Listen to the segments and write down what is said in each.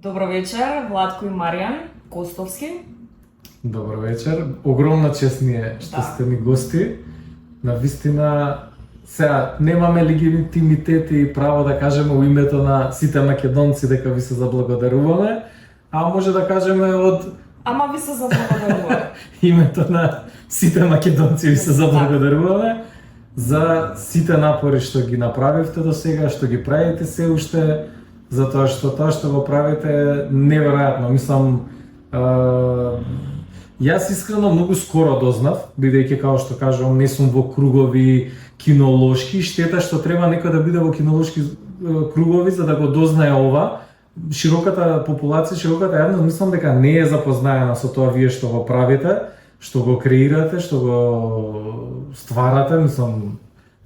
Добро вечер, Владко и Маријан Костовски. Добро вечер. Огромна чест ми е што сте ми гости. Навистина, сега немаме легитимитет и право да кажеме во името на сите македонци дека ви се заблагодаруваме, а може да кажеме од Ама ви се заблагодаруваме. името на сите македонци ви се заблагодаруваме за сите напори што ги направивте до сега, што ги правите се уште, затоа што го правите е неверојатно. Мислам, јас искрено многу скоро дознав, бидејќи како што кажувам не сум во кругови кинолошки, штета што треба некој да биде во кинолошки кругови за да го дознае ова. Широката популација, широката јавност мислам дека не е запознаена со тоа вие што го правите, што го креирате, што го стварате, мислам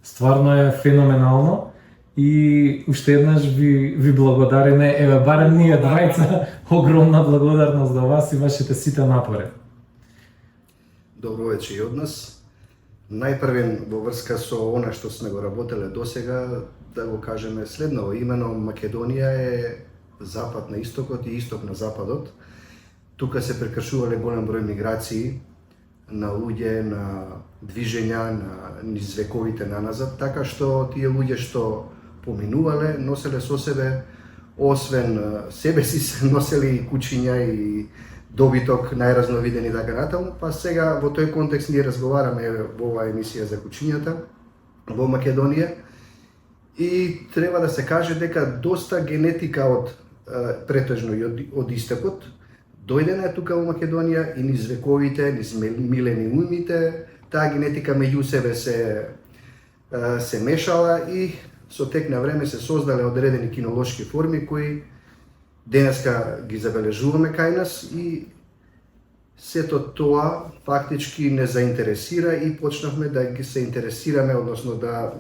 стварно е феноменално. И уште еднаш ви благодариме, еве барем ние двајца, огромна благодарност до вас и вашите сите напори. Добро вечер и од нас. Најпрвен во врска со она што сме го работеле досега, да го кажеме следново, имено Македонија е запад на истокот и исток на западот. Тука се прекршувале голем број миграции на луѓе, на движења, низ вековите наназад, така што тие луѓе што поминувале, носеле со себе, освен себе си се носеле и кучиња и добиток најразновиден и така натаму, па сега во тој контекст ние разговараме во оваа емисија за кучињата во Македонија и треба да се каже дека доста генетика од претежно и од истокот дојдена е тука во Македонија и низ вековите, низ милениумите, таа генетика меѓу себе се мешала и со тек на време се создале одредени кинолошки форми кои денеска ги забележуваме кај нас и сето тоа фактички не заинтересира и почнавме да ги се интересираме, односно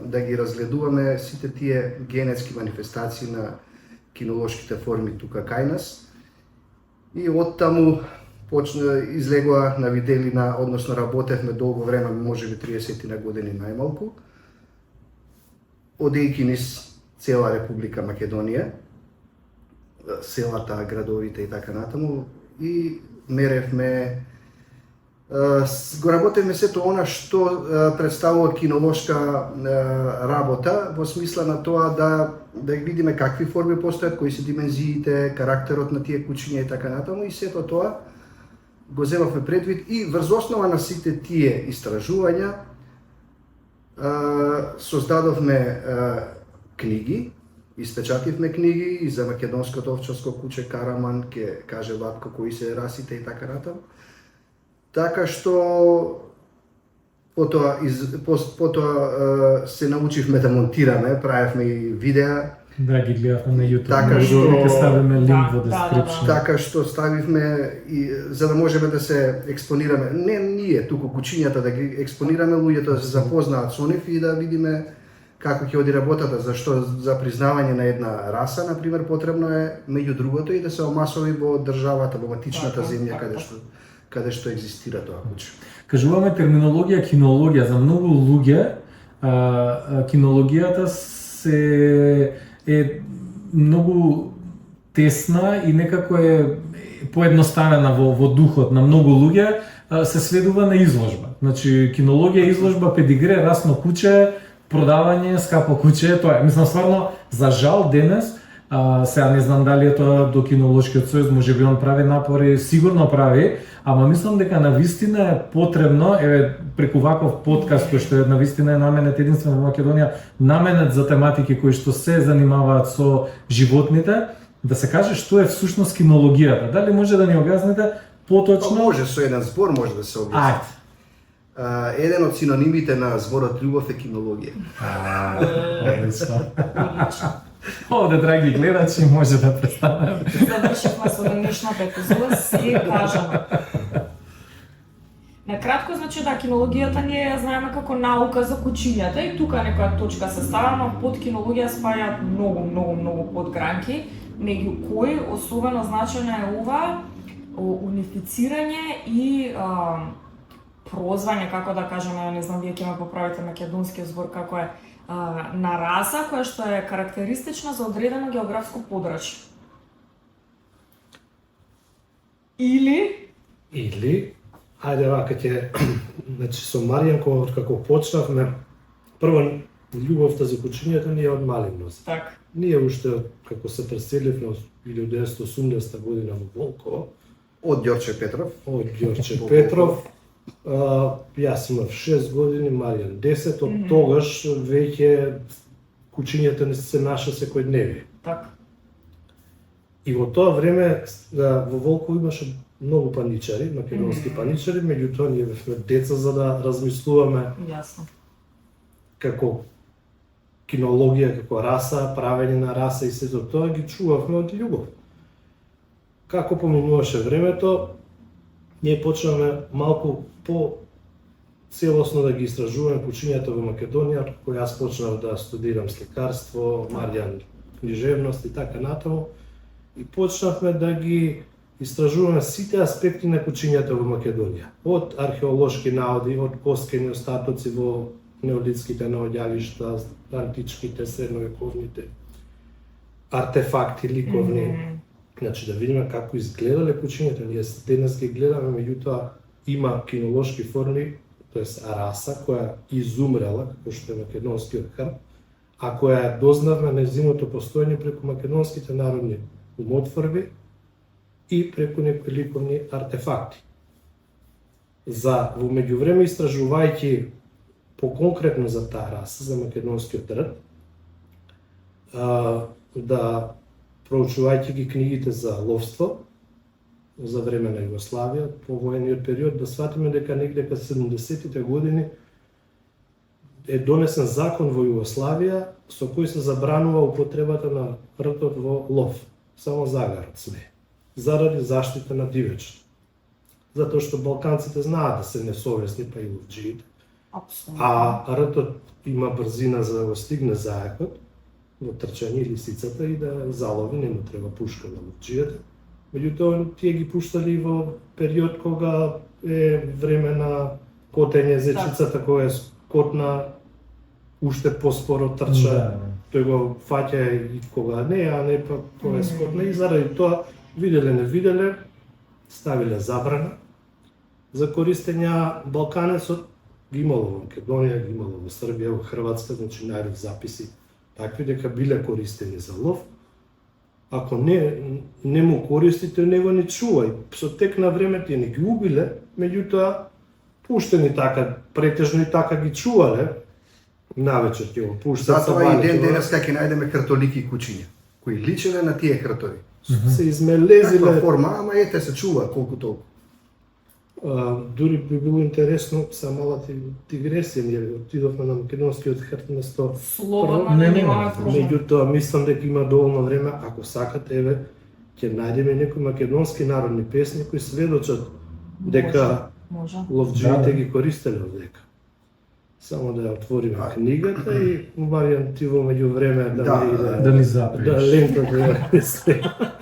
да ги разгледуваме сите тие генетски манифестации на кинолошките форми тука кај нас. И оттаму излегоа на виделина, односно работевме долго време, можеби 30 на години најмалку, одејќи низ цела Република Македонија, селата, градовите и така натаму, и меревме, го работевме сето она што представува кинолошка работа, во смисла на тоа да видиме какви форми постојат, кои се димензиите, карактерот на тие кучиња и така натаму, и сето тоа го земавме предвид и врз основа на сите тие истражувања создадовме книги, испечативме книги и за македонското овчарско куче Караман, ќе каже Владко кои се расите и така натаму. Така што потоа се научивме да монтираме, правевме и видеа. Да, ги гледавме на YouTube. Така што ќе ставиме линк во description. Така што ставивме и за да можеме да се експонираме, не ние туку кучињата да ги експонираме, луѓето да се запознаат со нив и да видиме како ќе оди работата, зашто за признавање на една раса, на пример, потребно е меѓу другото и да се омасови во државата, во матичната земја каде што екзистира тоа куче. Кажуваме терминологија кинологија, за многу луѓе кинологијата е многу тесна и некако е поедноставена во духот на многу луѓе, се сведува на изложба. Значи кинологија, изложба, педигре, расно куче, продавање, скапо куче, тоа е. Мислам стварно, за жал денес, сега не знам дали е тоа до кинолошкиот сојуз, можеби он прави напори, сигурно прави, ама мислам дека навистина е потребно, еве преку ваков подкаст кој што е навистина е наменет единствено во Македонија, наменет за тематики кои што се занимаваат со животните, да се каже што е всушност кинологијата. Дали може да ни објасните поточно? Може со еден збор може да се објасни. Еден од синонимите на зборот љубов е кинологија. Одлично. Овде, драги гледачи, може да представаме. Завршивме со денешната епизода, се кажано. Накратко, значи да, кинологијата ние ја знаеме како наука за кучињата и тука некоја точка се става, но под кинологија спајаат многу подгранки, меѓу кои особено значајно е ова унифицирање и прозвање, како да кажеме, не знам, вие ќе ме поправите македонскиот збор, како е на раса која што е карактеристична за одредено географско подрачје. Или, ајде вака ќе, значи со Маријан како почнавме, прво љубовта за кучињето ни е од мали нозе. Така. Ние уште како се преселивме од 1980 година во Волково, Од Ѓорче Петров. од Ѓорче Петров, јас имав 6 години, Маријан 10, од тогаш веќе кучињата не се наша секојдневие. Така. И во тоа време во Волково имаше многу паничари, македонски паничари, меѓутоа ние бевме деца за да размислуваме Јасно. како кинологија, како раса, правење на раса и сето тоа ги чувавме од љубов. Како поминуваше времето, ние почнавме малку по целосно да ги истражуваме кучињата во Македонија, кога јас почнав да студирам сlikарство, Маријан книжевност и така натаму, и почнавме да ги истражуваме сите аспекти на кучињата во Македонија. Од археолошки наоди, од коскени остатоци во неолитските наоѓалишта, античките, средновековните, артефакти ликовни. Значи да видиме како изгледале кучињата. Ние денес ги гледаме, меѓутоа има кинолошки форми, тоест раса која изумрела, како што е македонскиот хрб, а која дознавме нејзиното постоење преку македонските народни умотворби и преку некои ликовни артефакти. За во меѓувреме истражувајќи поконкретно за таа раса, за македонскиот род, да проучувајќи ги книгите за ловство, за време на Југославија, по воениот период, да сватиме дека негде кај 70-тите години е донесен закон во Југославија со кој се забранува употребата на ртот во лов, само загарот сме, заради заштита на дивечот. Затоа што балканците знаат да се несовесни, па и ловџиите, Апсолутно. а ртот има брзина за да го стигне зајакот во трчање лисицата и да залови, не му треба пушка на ловџијата. Меѓутоа, тие ги пуштали во период кога е време на котење зечицата, која е скотна, уште поспоро трча, тој го фаќа и кога не, а не па кога е скотна, и заради тоа, виделе не виделе, ставиле забрана за користење балканецот, ги имало во Македонија, ги имало во Србија, во Хрватска, значи најдов записи такви дека биле користени за лов. Ако не му користите, него не чувај. Со тек на време тие не ги убиле, меѓутоа пуштени така, претежно и така ги чувале. Навечер ќе го пуштат. Затоа и ден денеска ќе најдеме хртолики кучиња, кои личеле на тие хртови. Се измелезиле. Таква форма, ама ете се чува колку толку. Дури би било интересно, са мала дигресија, ние отидовме на македонскиот хрт место. Слободно Не, немаме проблем. Меѓутоа, мислам дека има доволно време, ако сакате, еве, ќе најдеме некои македонски народни песни кои сведочат дека Може. ловџиите Да. ги користеле одека. Само да ја отвориме книгата и Маријан ти во меѓувреме да Да, не иде, да ни запреш. да лентата ја следа.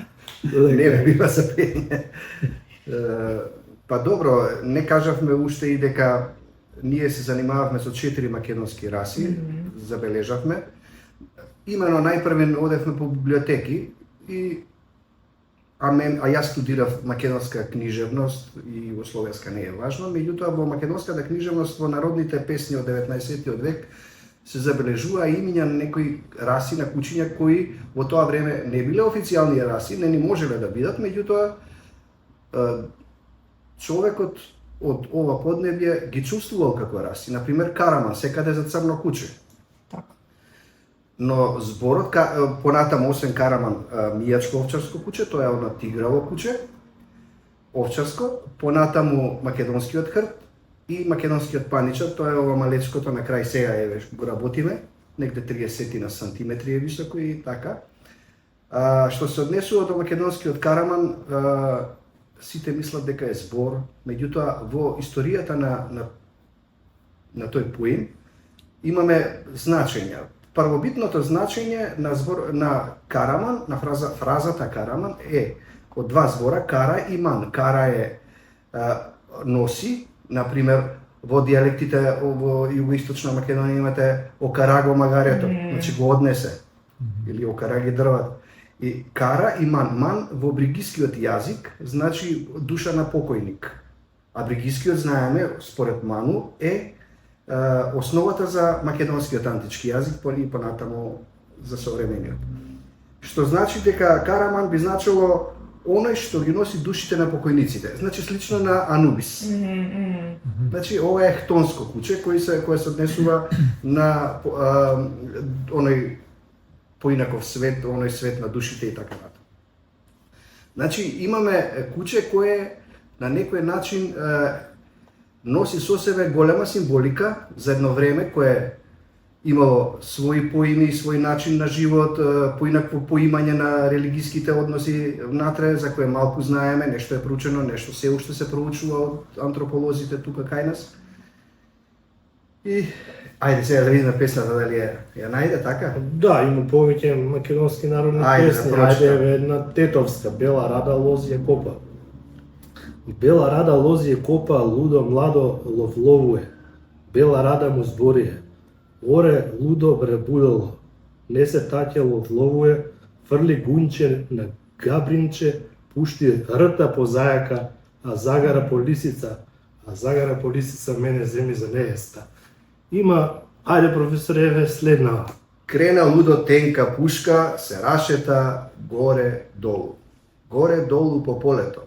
Не бе бива за пење. Па добро, не кажавме уште и дека ние се занимававме со 4 македонски раси, забележавме. Имено најпрвен одевме по библиотеки и а јас студирав македонска книжевност и во словенска не е важно, меѓутоа во македонската книжевност во народните песни од 19 век се забележува имиња на некои раси на кучиња кои во тоа време не биле официјални раси, не ни можеле да бидат, меѓутоа човекот од ова поднебје ги чувствувал како раси. Например, Караман, секаде за црно куче. Така. Но зборот, понатаму освен Караман, мијачко овчарско куче, тоа е она тиграво куче, овчарско, понатаму македонскиот хрт и македонскиот паничар, тоа е ова малечкото на крај сега еве го работиме, негде 30 на сантиметри е високо и така. Што се однесува до македонскиот Караман, сите мислат дека е збор, меѓутоа во историјата на тој поем имаме значења. Првобитното значење на збор на Караман, на фразата Караман е од два збора, кара и ман. Кара е носи, например во дијалектите во југоисточна Македонија имате окараго магарето, значи го однесе или окараги дрват. И кара и ман во бригискиот јазик значи душа на покојник. А бригискиот, знаеме, според ману, е основата за македонскиот антички јазик и понатамо за современиот. Што значи дека Караман би значило оној што ги носи душите на покојниците. Значи слично на Анубис. Значи ова е хтонско куче кое се однесува на оној поинаков свет, оној свет на душите и така натаму. Значи имаме куче кое на некој начин носи со себе голема символика за едно време кое имало своји поими, свој начин на живот, поинакво поимање на религиските односи внатре, за кое малку знаеме, нешто е проучено, нешто се уште се проучува од антрополозите тука кај нас. И ајде сега да видиме песната дали ја најде така? Да, има повеќе македонски народни песни. Ајде една тетовска, Бела Рада лозија копа. Бела Рада лозија копа, лудо младо ловловуе. Бела Рада му зборие. Оре лудо бребудало, не се таќа ловловуе, фрли гунче на габринче, пушти рта по зајака, а загара по лисица, мене земи за нееста. Има, ајде професор Еве, следна. Крена лудо тенка пушка, се рашета горе долу. Горе долу по полето.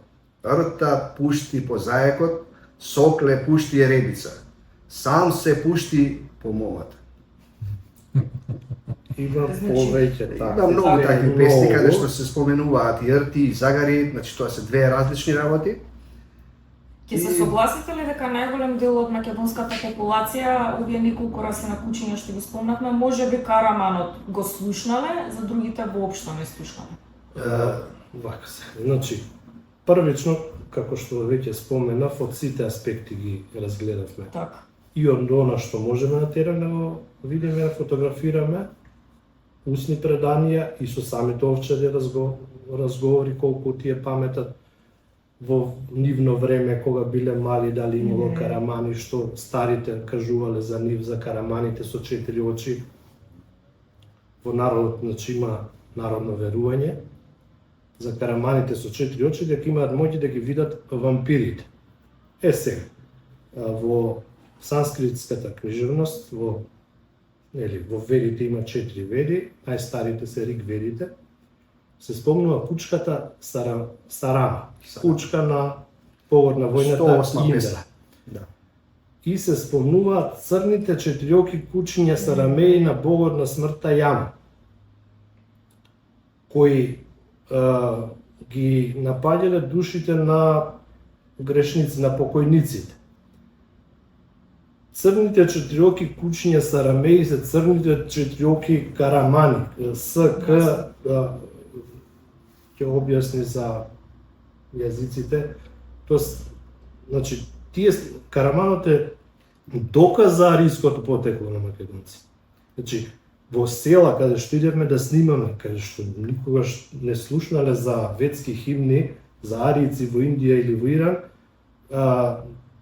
Рта пушти по зајакот, сокле пушти ребица. Сам се пушти по момата. Има повеќе така. Има многу такви песни каде што се споменуваат и рти и загари, значи тоа се две различни работи. Ќе се согласите ли дека најголем дел од македонската популација, овие неколку раси на кучиња што ги спомнавме, можеби Караманот го слушнале, за другите воопшто не слушнале? Вака се. Значи, првично, како што веќе споменав, од сите аспекти ги разгледавме. Така. И од она што можеме да тераме да видиме, да фотографираме, усни преданија и со самите овчари разговори колку тие паметат во нивно време кога биле мали, дали имало карамани, што старите кажувале за нив, за караманите со 4 очи. Во народот, значи, има народно верување за караманите со 4 очи дека имаат моќ да ги видат вампирите. Сега, во санскритската книжевност, во ведите има 4 веди, најстарите се Риг ведите, се спомнува кучката Сарама, кучка на повод на војната Индра. Да. И се спомнуваат црните четириоки кучиња Сарамеи на богот на смртта Јама, кои ги напаѓале душите на грешници, на покојниците. Црните четириоки кучиња Сарамеи се црните четириоки Карамани. СК ќе објасни за јазиците. Тоест, значи, тие Караманот е доказ за ариското потекло на македонци. Значи, во села каде што идевме да снимаме, каде што никогаш не слушнале за ветски химни, за арици во Индија или во Иран,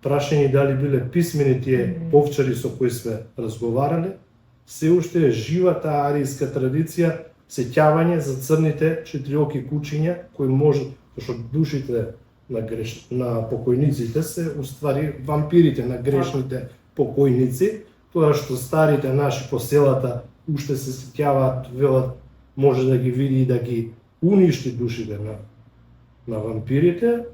прашање дали биле писмени тие овчари со кои сме разговарале, се уште е жива таа аријска традиција, сеќавање за црните четириоки кучиња, кои може, што душите на покојниците се уствари вампирите на грешните покојници, тоа што старите наши по селата уште се сеќаваат, велат, може да ги види и да ги уништи душите на вампирите.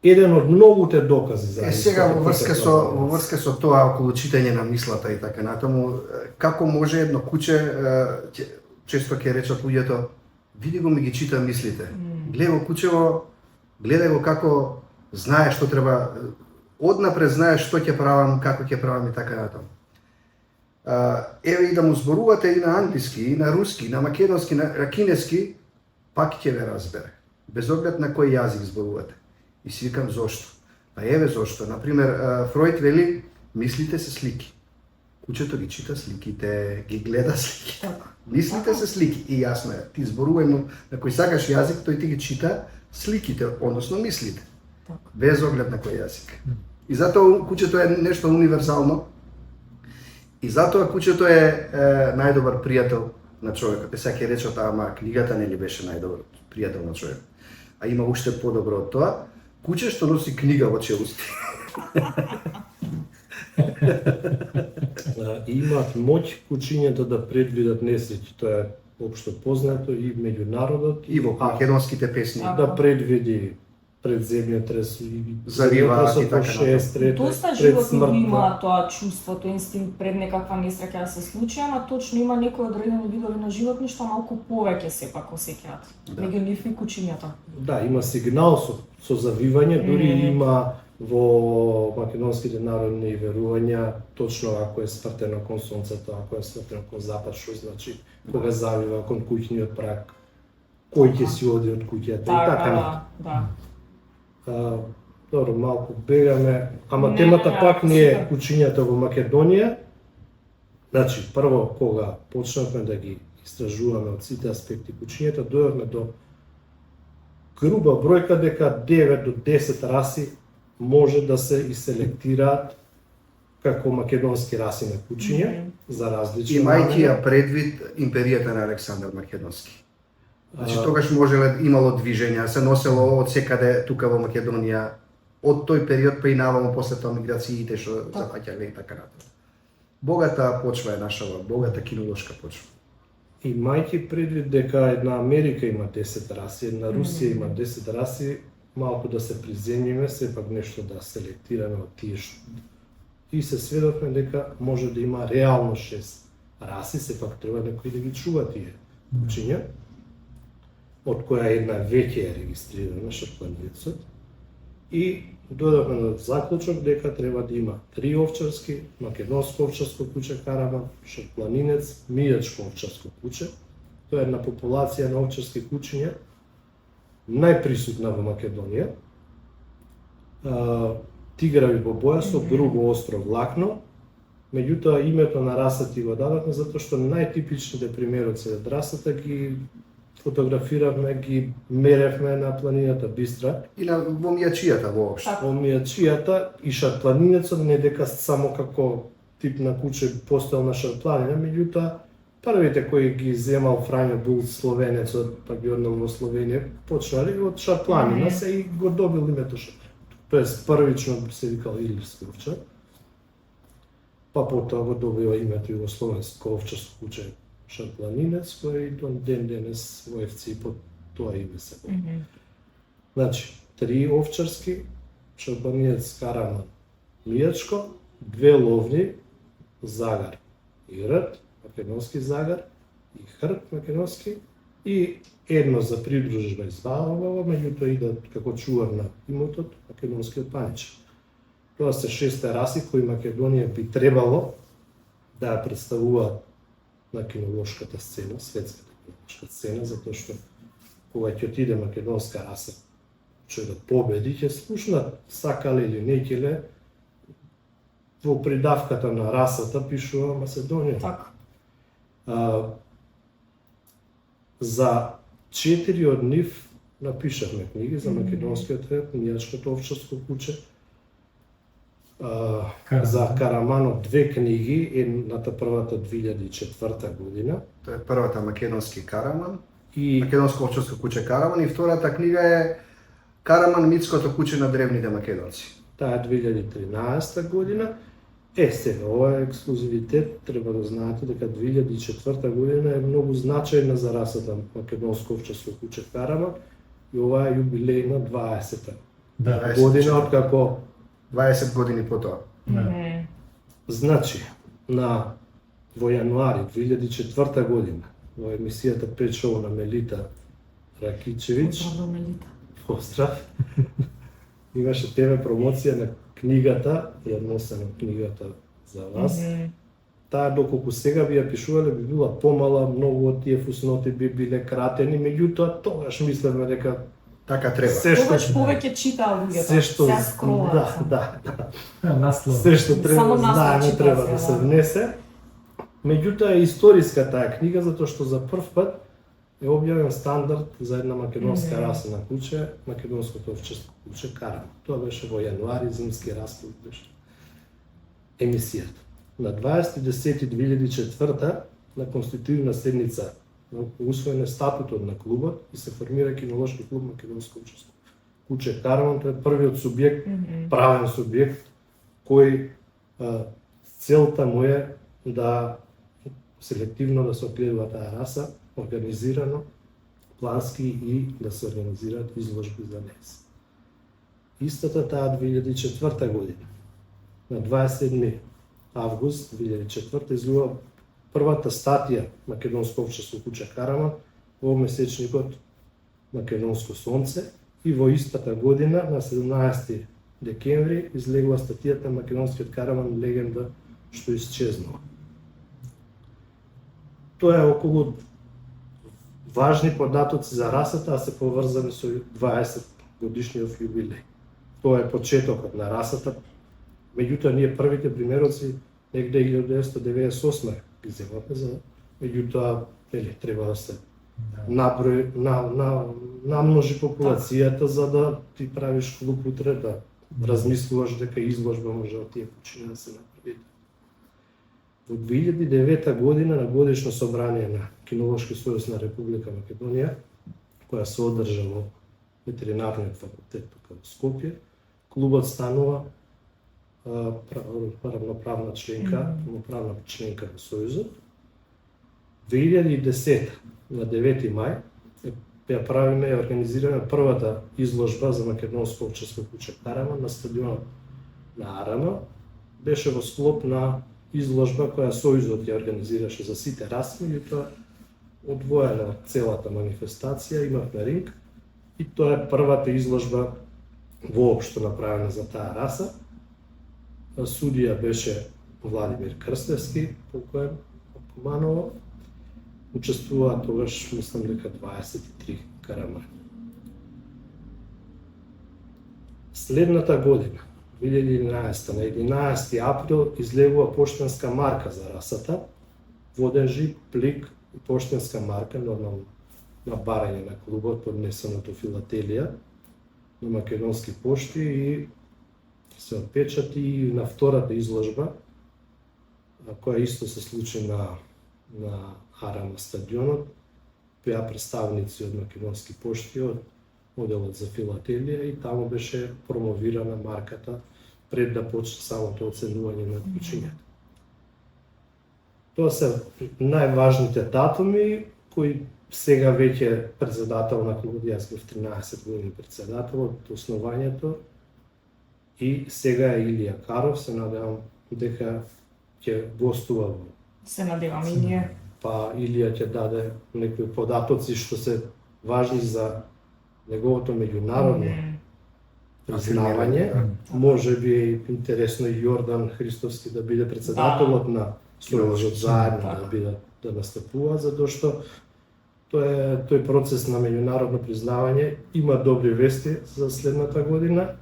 Еден од многуте докази за сега во врска со тоа околу читање на мислата и така натаму, како може едно куче, често ќе речат луѓето, види го ми ги чита мислите. Гледај го кучево, гледај го како знае што треба, однапред знае што ќе правам, како ќе правам и така натаму. Еве и да му зборувате и на англиски, и на руски, и на македонски, на кинески, пак ќе ве разбере. Без оглед на кој јазик зборувате. И си викам зошто? Па еве зошто. Например, Фројд вели, мислите се слики. Кучето ги чита сликите, ги гледа сликите. Мислите се слики. И јасно е, ти зборувај му на кој сакаш јазик, тој ти ги чита сликите, односно мислите. Без оглед на кој јазик. И затоа кучето е нешто универзално. И затоа кучето е најдобар пријател на човекот. Сега ќе речат, ама книгата не ли беше најдобро пријател на човек. А има уште подобро од тоа, куче што носи книга во челусти. Имаат моќ кучињата да предвидат несреќи, тоа е општо познато и меѓу народот И во македонските песни. да предвиди предземјотрес и Зариваат и земјотресот така во 6 Доста пред животни смртта. има тоа чувството, инстинкт пред некаква несреќа да се случи, ама точно има некои одредени видови на животни што малку повеќе сепак осеќаат. Да. Меѓу нив и кучињата. Да, има сигнал со завивање, дури има во македонските народни верувања, точно ако е свртено кон сонцето, ако е свртено кон запад, што значи кога завива кон куќниот прак, кој ќе си оди од куќата и така. да. Добро, малку бегаме, ама Не, темата не, пак не е супер. кучињата во Македонија. Значи, прво кога почнавме да ги истражуваме од сите аспекти кучињата, дојдовме до груба бројка дека 9 до 10 раси може да се иселектираат како македонски раси на кучиња за различни Имајќи ја намени. предвид империјата на Александар Македонски. Значи А, тогаш можеле имало движења, се носело од секаде тука во Македонија од тој период па и наваму после тоа миграциите што запаќале и така натаму. Богата почва е нашава, богата кинолошка почва. Имајќи предвид дека една Америка има 10 раси, една Русија има 10 раси, малку да се приземјиме, сепак нешто да селектираме од тие што. И се сведовме дека може да има реално 6 раси, сепак треба некој да ги чува тие кучиња, од која една веќе е регистрирана шотландецот. И дојдовме до заклучок дека треба да има 3 овчарски, македонско овчарско куче караман, шотланинец, мијачко овчарско куче. Тоа е една популација на овчарски кучиња најприсутна во Македонија. Тиграви во боја со грубо остро влакно. Меѓутоа името на расата го дадовме затоа што најтипичните примероци од расата ги фотографиравме, ги меревме на планината Бистра. И во мијачијата воопшто. Така. Во мијачијата и шарпланинецот не дека само како тип на куче постоел на шарпланина, меѓутоа првите кои ги земал Фрањо Бул словенецот, па ги однел во Словенија, почнали од шарпланина се и го добил името шарпланина. Тоест првично се викал илирски овчар, па потоа го добива името југословенско овчарско куче шарпланинец, кој до ден денес во ФЦ под тоа име се води. Значи, 3 овчарски, шарпланинец караман мијачко, 2 ловни, загар и рт, македонски загар, и хрт македонски, и едно за придружба извалова, меѓутоа и да како чувар на имотот, македонскиот панич. Тоа се 6 раси кои Македонија би требало да ја представуваат на кинолошката сцена, светската кинолошка сцена, затоа што кога ќе отиде македонска раса, што да победи, ќе слушнат сакале или не ќе во придавката на расата пишува Македонија. Така. За 4 од нив напишавме книги за македонскиот ред, мијачкото овчарско куче. За Караманот 2 книги, едната првата 2004 година. Тоа е првата македонски караман, И македонско овчарско куче караман, и втората книга е Караман митското куче на древните македонци. таа е 2013 година. Сега, ова е ексклузивитет, треба да знаете дека 2004 година е многу значајна за расата македонско овчарско куче караман и ова е јубилејна 20-та Да. година откако 20 години потоа. Значи, во јануари 2004 година, во емисијата Пет шоу на Мелита Ракичевиќ, Поздрав, Мелита. поздрав, имаше ТВ промоција на книгата, едносена книгата за вас. Таа, доколку сега би ја пишувале, би била помала, многу од тие фусноти би биле кратени, меѓутоа тогаш мислевме дека Така треба. се што Тогаш повеќе читаа луѓето. се што Сега скролаат. да, Наслов. се што треба Само да наслов знаеме читаа треба сега, да се да. внесе. Меѓутоа е историска таа книга затоа што за прв пат е објавен стандард за една македонска раса на куче, македонското овчарско куче караман. Тоа беше во јануари, зимски расплод беше емисијата. На 20.10.2004 на конститутивна седница усвоен е статутот на клубот и се формира кинолошки клуб Македонско учество. Куче Караван, тоа е првиот субјект, правен субјект, кој целта му е да селективно да се огледува таа раса, организирано, плански и да се организираат изложби за неа. Истата таа 2004 година, на 27 август 2004 излува првата статија Македонско општество Куче Караван во месечникот Македонско сонце и во истата година на 17 декември излегува статијата Македонскиот караван легенда што исчезнува. Тоа е околу важни податоци за расата, а се поврзани со 20 годишниот јубилеј. Тоа е почетокот на расата. Меѓутоа ние првите примероци негде 1998 ги земавме за меѓутоа треба да се намножи популацијата за да ти правиш клуб утре, да размислуваш дека изложба може од тие кучиња да се направи. Во 2009 година на годишно собрание на Кинолошки сојуз на Република Македонија, која се одржа во ветеринарниот факултет тука во Скопје, клубот станува равноправна членка на Сојузот. 2010 на 9 мај ја правиме и организираме првата изложба за Македонско општество Куче Караван на стадионот на Арама. Беше во склоп на изложба која Сојузот ја организираше за сите раси, меѓутоа одвоена од целата манифестација, имавме ринг и тоа е првата изложба воопшто направена за таа раса. Судија беше Владимир Крстевски, покоен од Куманово. Учествува тогаш, мислам дека 23 карамани. Следната година, 2011 на 11 април излегува поштенска марка за расата, воден плик и поштенска марка, нормално на барање на клубот, поднесеното Филателија на Македонски пошти и се отпечати и на втората изложба, која исто се случи на Арама стадионот, беа представници од Македонски пошти, од моделот за Филателија и таму беше промовирана марката пред да почне самото оценување на кучињата. Тоа се најважните датуми кои сега веќе председател на клубот, јас бев 13 години председател од основањето и сега е Илија Каров, се надевам дека ќе гостува во. Се надевам и ние. Па Илија ќе даде некои податоци што се важни за неговото меѓународно признавање. Може би е интересно и Јордан Христовски да биде председателот на Сојузот заедно да настапува, затоа што тој процес на меѓународно признавање има добри вести за следната година.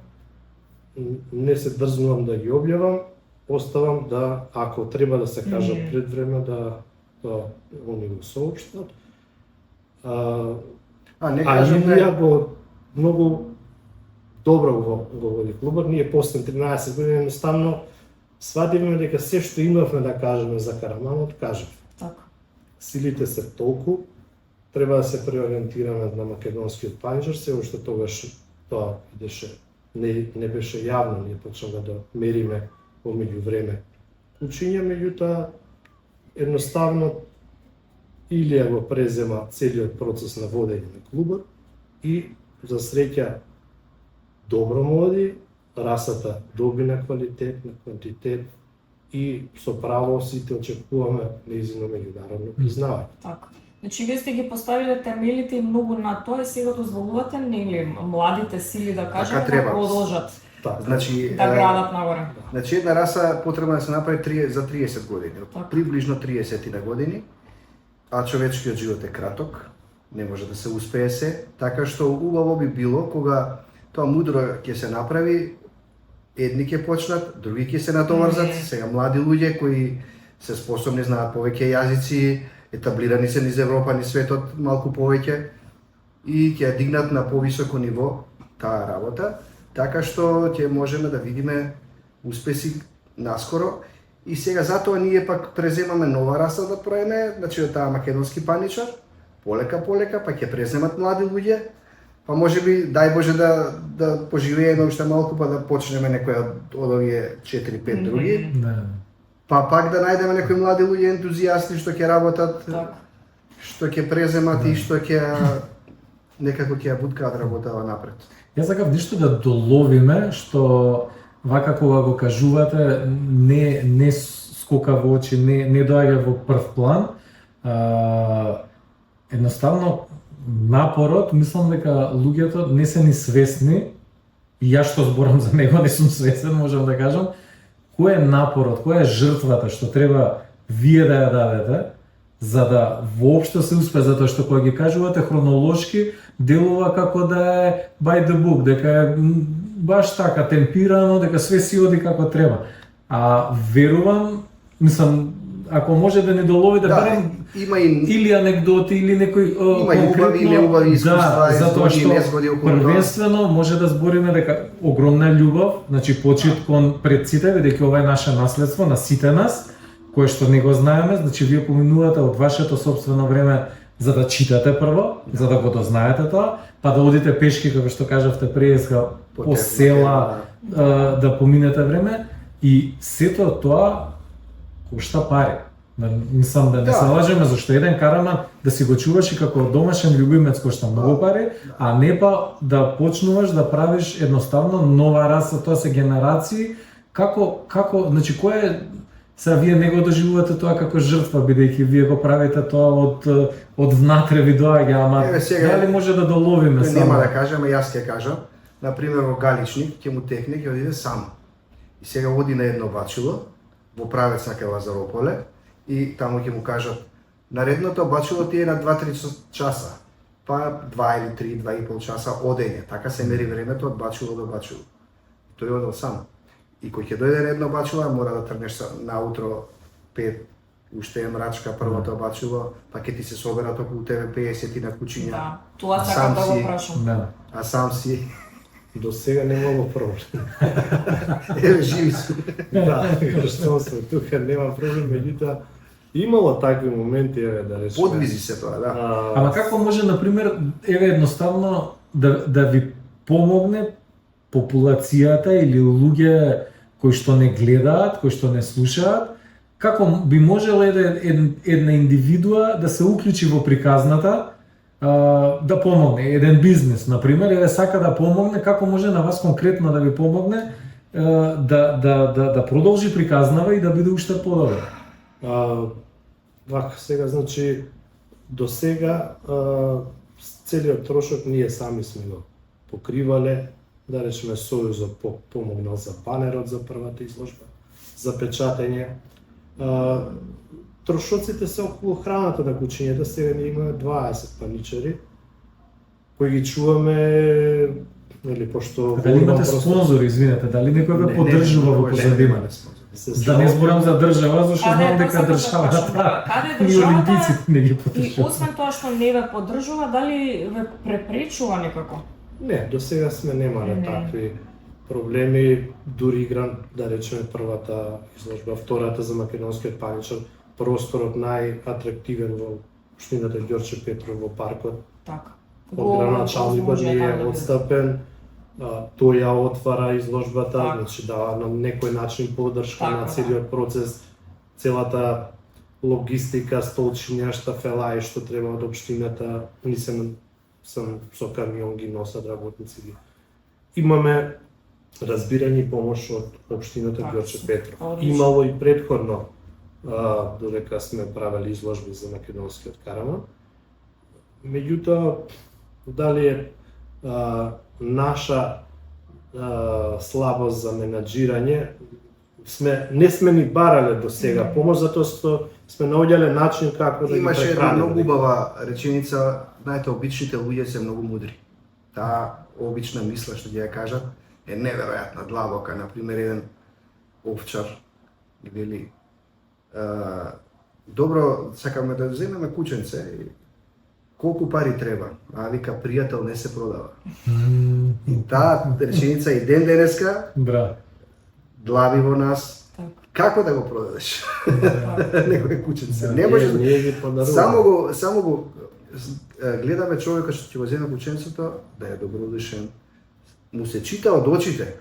Не се дрзнувам да ги објавам, оставам да, ако треба да се кажа пред време, да они го соопштат. Илија го многу добро го води клубот. Ние после 13 години едноставно свативме дека се што имавме да кажеме за Караманот, кажеме. Така. Силите се толку, треба да се преориентираме на македонскиот панџар, се уште тогаш тоа идеше, не беше јавно, ние почнавме да мериме во меѓувреме кучиња, меѓутоа едноставно Илија го презема целиот процес на водење на клубот и за среќа добро моди, расата доби на квалитет, на квантитет и со право сите очекуваме нејзино меѓународно признавање. Така. Значи, вие сте ги поставиле темелите и многу на тоа и сега дозволувате нели младите сили да кажат да продолжат Значи, да градат нагоре. Значи, една раса потребно да се направи за 30 години, приближно 30 на години, а човечкиот живот е краток, не може да се успее се, така што убаво би било кога тоа мудро ќе се направи, едни ќе почнат, други ќе се натоврзат, сега млади луѓе кои се способни, знаат повеќе јазици, етаблирани се низ Европа, низ светот малку повеќе и ќе дигнат на повисоко ниво таа работа, така што ќе можеме да видиме успеси наскоро И сега затоа ние пак преземаме нова раса да правиме, значи од таа македонски паничар, полека, па ќе преземат млади луѓе, па можеби, дај Боже да поживееме уште малку, па да почнеме некоја од овие 4-5 други, Да. па пак да најдеме некои млади луѓе ентузијасти што ќе работат, Така. што ќе преземат и што ќе некако ќе ја буткаат работава напред. Јас сакав нешто да доловиме што вака кога го кажувате не скока во очи, не доаѓа во прв план. Едноставно напорот, мислам дека луѓето не се ни свесни, и јас што зборам за него не сум свесен, можам да кажам, кој е напорот, која е жртвата што треба вие да ја дадете за да воопшто се успе, затоа што кога ги кажувате хронолошки, делува како да е by the book, дека е баш така темпирано, дека све си оди како треба. А верувам, мислам, ако може да не долови да барем има и или анекдоти или некој има и убави и неубави искуства, затоа згоди и што незгоди околу тоа. првенствено може да збориме дека огромна љубов, значи почит кон предците, бидејќи ова е наше наследство на сите нас, кое што не го знаеме, значи вие поминувате од вашето собствено време за да читате прво, за да го дознаете тоа, па да одите пешки, како што кажавте преска, по села, да поминете време, и сето тоа кошта пари. Мислам да не се лажеме, зашто еден караман да си го чуваш и како домашен љубимец кошта многу пари, а не па да почнуваш да правиш едноставно нова раса, тоа се генерации, како, значи кој е, сега вие не го доживувате тоа како жртва, бидејќи вие го правите тоа од внатре ви доаѓа, ама дали може да доловиме само? Нема да кажеме, јас ќе кажам, например во Галичник ќе му текне, ќе одиде сам. И сега оди на едно бачило во правец на Лазарополе и таму ќе му кажат наредното бачило ти е на 2-3 часа, па 2 или 3, 2,5 часа одење. Така се мери времето од бачило до бачило. Тој одел сам. И кој ќе дојде на едно бачило, мора да тргнеш наутро 5, уште е мрачка првото бачило, па ќе ти се соберат околу тебе 50 на кучиња. Да, тоа сакам да го прашам. Да. А сам си До сега немало проблем. еве живи су. Да, што сме тука нема проблем, меѓутоа имало такви моменти, еве да речеме. Подвизи се тоа, да. Ама како може, например, еве едноставно да ви помогне популацијата или луѓе кои што не гледаат, кои што не слушаат, како би можела една индивидуа да се уклучи во приказната, да помогне, еден бизнес, например, еве сака да помогне, како може на вас конкретно да ви помогне да продолжи приказнава и да биде уште подобро? Вака, сега, значи, до сега целиот трошок ние сами сме го покривале, да речеме Сојузот помогнал за банерот за првата изложба, за печатење. Трошоците се околу храната на кучињата, сега ние имаме 20 паничари, кои ги чуваме, нели, пошто... Дали имате спонзори, извинете, дали некој ве поддржува во позадина? Да не зборам за држава, зашто знам дека државата и олимпиците не ги И поддржуваат. освен тоа што не ве поддржува, дали ве препречува некако? Не, до сега сме немале Не. такви проблеми, дури игран, да речеме, првата изложба, втората за македонскиот паничар, просторот најатрактивен во општината Ѓорче Петров во паркот. Така. Од граначалникот не е одстапен, тој ја отвара изложбата, Така. значи дава на некој начин поддршка Така, на да. целиот процес, целата логистика, столчиња, штафела и што треба од општината, нисам со камион ги носат работници ги. Имаме разбирање и помош од општината Така, Ѓорче Петров. одлично. Имало и претходно, додека сме правели изложби за македонскиот караман. Меѓутоа, дали е наша слабост за менаџирање, не сме ни барале до сега помош, затоа што сме наоѓале начин како да ги Имаше една прехраниме. многу убава реченица, знаете, обичните луѓе се многу мудри. Таа обична мисла што ќе ја кажат е неверојатна, длабока. Например, еден овчар вели добро, сакаме да земеме кученце, колку пари треба? А вика, пријател не се продава. И таа реченица и ден денеска Браво. длаби во нас, Така. Како да го продадеш? Некој кученце. Да. Не можеш да... Ние ги подаруваме. Само го гледаме човека што ќе го земе кученцето, да е добродушен. Му се чита од очите.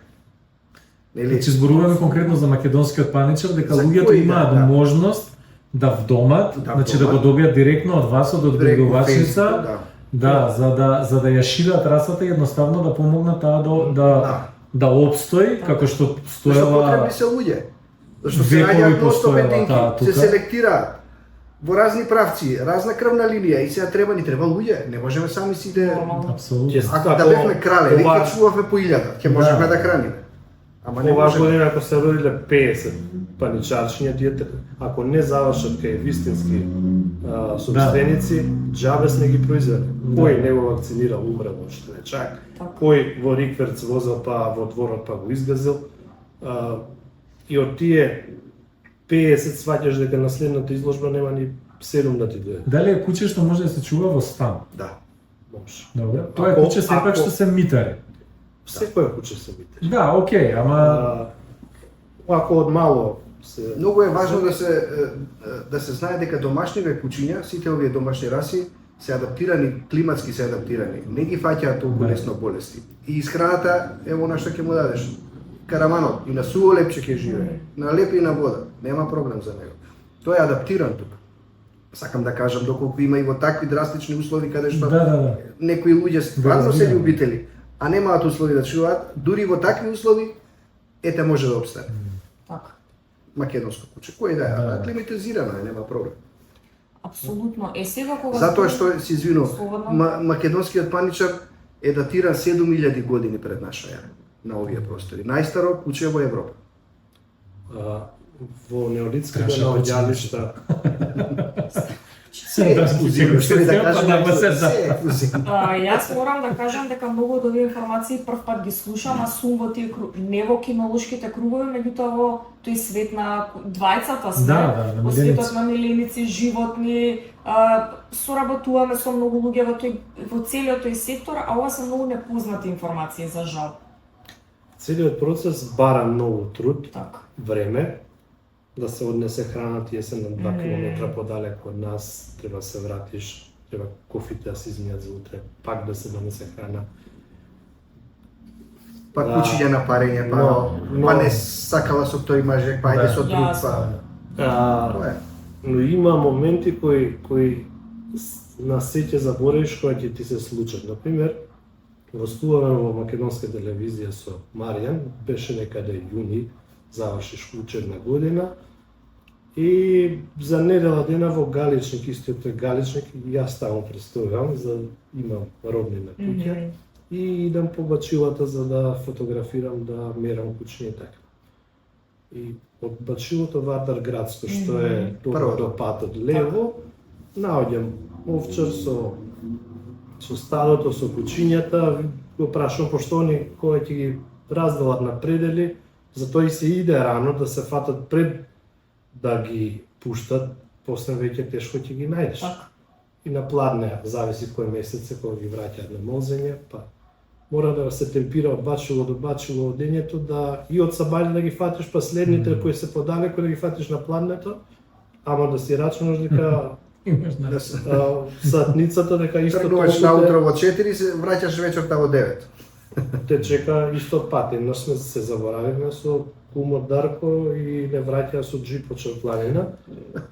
Нели? Значи зборуваме конкретно за македонскиот паничар, дека За луѓето кој, имаат да. можност да вдомат, Да значи да го вдомат. добијат директно од вас, од Преку одгледувачница, Facebook, за да ја шират расата и едноставно да помогнат таа да обстои, како што Зашто стоела потребни се луѓе. Зашто се векови наоѓаат ностоп постоела единки, таа се тука. селектираат во разни правци, разна крвна линија и сега ни треба луѓе. Не можеме сами си да... Нормално. Апсолутно. Ако да бевме крале, веќе чувавме по 1000, ќе можеме да храниме. Ама не Оваа можеме. година ако се родиле 50 паничарчиња дете, ако не завршат кај вистински собственици, джабес не ги произведе. Кој не го вакцинира, умре во чак. Кој во рикверц возел па во дворот па го изгазил. И од тие 50 сваќаш дека на следната изложба нема ни 7 да ти дојде. Дали е куче што може да се чува во стан? Да. Може. Добро. Тоа е Ако- куче сепак ако- што се митари. Секој куче се бите. Да, окей, ама Ако од мало се Многу е важно да се знае дека домашниве кучиња, сите овие домашни раси се адаптирани, климатски се адаптирани. Не ги фаќаат толку Да. лесно болести. И исхраната е она што ќе му дадеш. Караманот и на суво лепче ќе живее, на леп и на вода, нема проблем за него. Тој е адаптиран тука. Сакам да кажам доколку има и во такви драстични услови каде што да. некои луѓе стварно се разбирам. љубители, а немаат услови да чуваат, дури во такви услови ете може да обстане. Така. Македонско куче, кој да е, Да. климатизирано е, нема проблем. Апсолутно. Сега кога Затоа што се извинувам, Слободно. македонскиот паничар е датиран 7000 години пред наша ера на овие простори. Најстаро куче во Европа. во неолитските Краша наоѓалишта Се е ексклузивно, што ли да кажем, се е ексклузивно. Јас морам да кажам дека многу од овие информации прв пат ги слушам, а сум во тие не во кинолошките кругови, меѓутоа во тој свет на двајцата сме, Да, на во миленици. светот на миленици, животни, соработуваме со многу луѓе во целиот тој сектор, а ова се многу непознати информации за жал. целиот процес бара многу труд, Така. време, да се однесе храна, тие се на 2 километра подалеку од нас, треба се вратиш, треба кофите да се измијат за утре, пак да се донесе храна. Па Да. кучиња на парење, Но- па не сакала со тој мажек, па ајде Да. со друг, Јасно. па... Тоа е. Но има моменти кои на се ќе заборавиш кога ќе ти се случат. Например, гостуваме во македонска телевизија со Маријан, беше некаде јуни, завршиш учебна година, и за недела дена во Галичник, истиот тој Галичник, јас таму представувам, имам роднина куќа, и идам по бачилата за да фотографирам, да мерам кучиња и така. И од бачилото Вардар Градско, што е Прво. до патот лево, наоѓам овчар со стадото, со кучињата, го прашувам пошто они кога ќе ги разделат на предели, затоа и се иде рано да се фатат пред да ги пуштат, после веќе тешко ќе ги најдеш. Така. И на пладне, зависи кој месец е кога ги враќаат на молзење, па мора да се темпира од бачило до бачило од дењето, да и од сабајле да ги фатиш, па следните кои се подалеку да ги фатиш на пладнето, ама да си рачунаш дека Имаш да. Да се сатницата дека исто тргнуваш толку наутро во 4, се враќаш вечерта во 9. те чека исто пат. Еднаш сме се заборавивме со кумот Дарко и не враќа со джип од Чрпланина.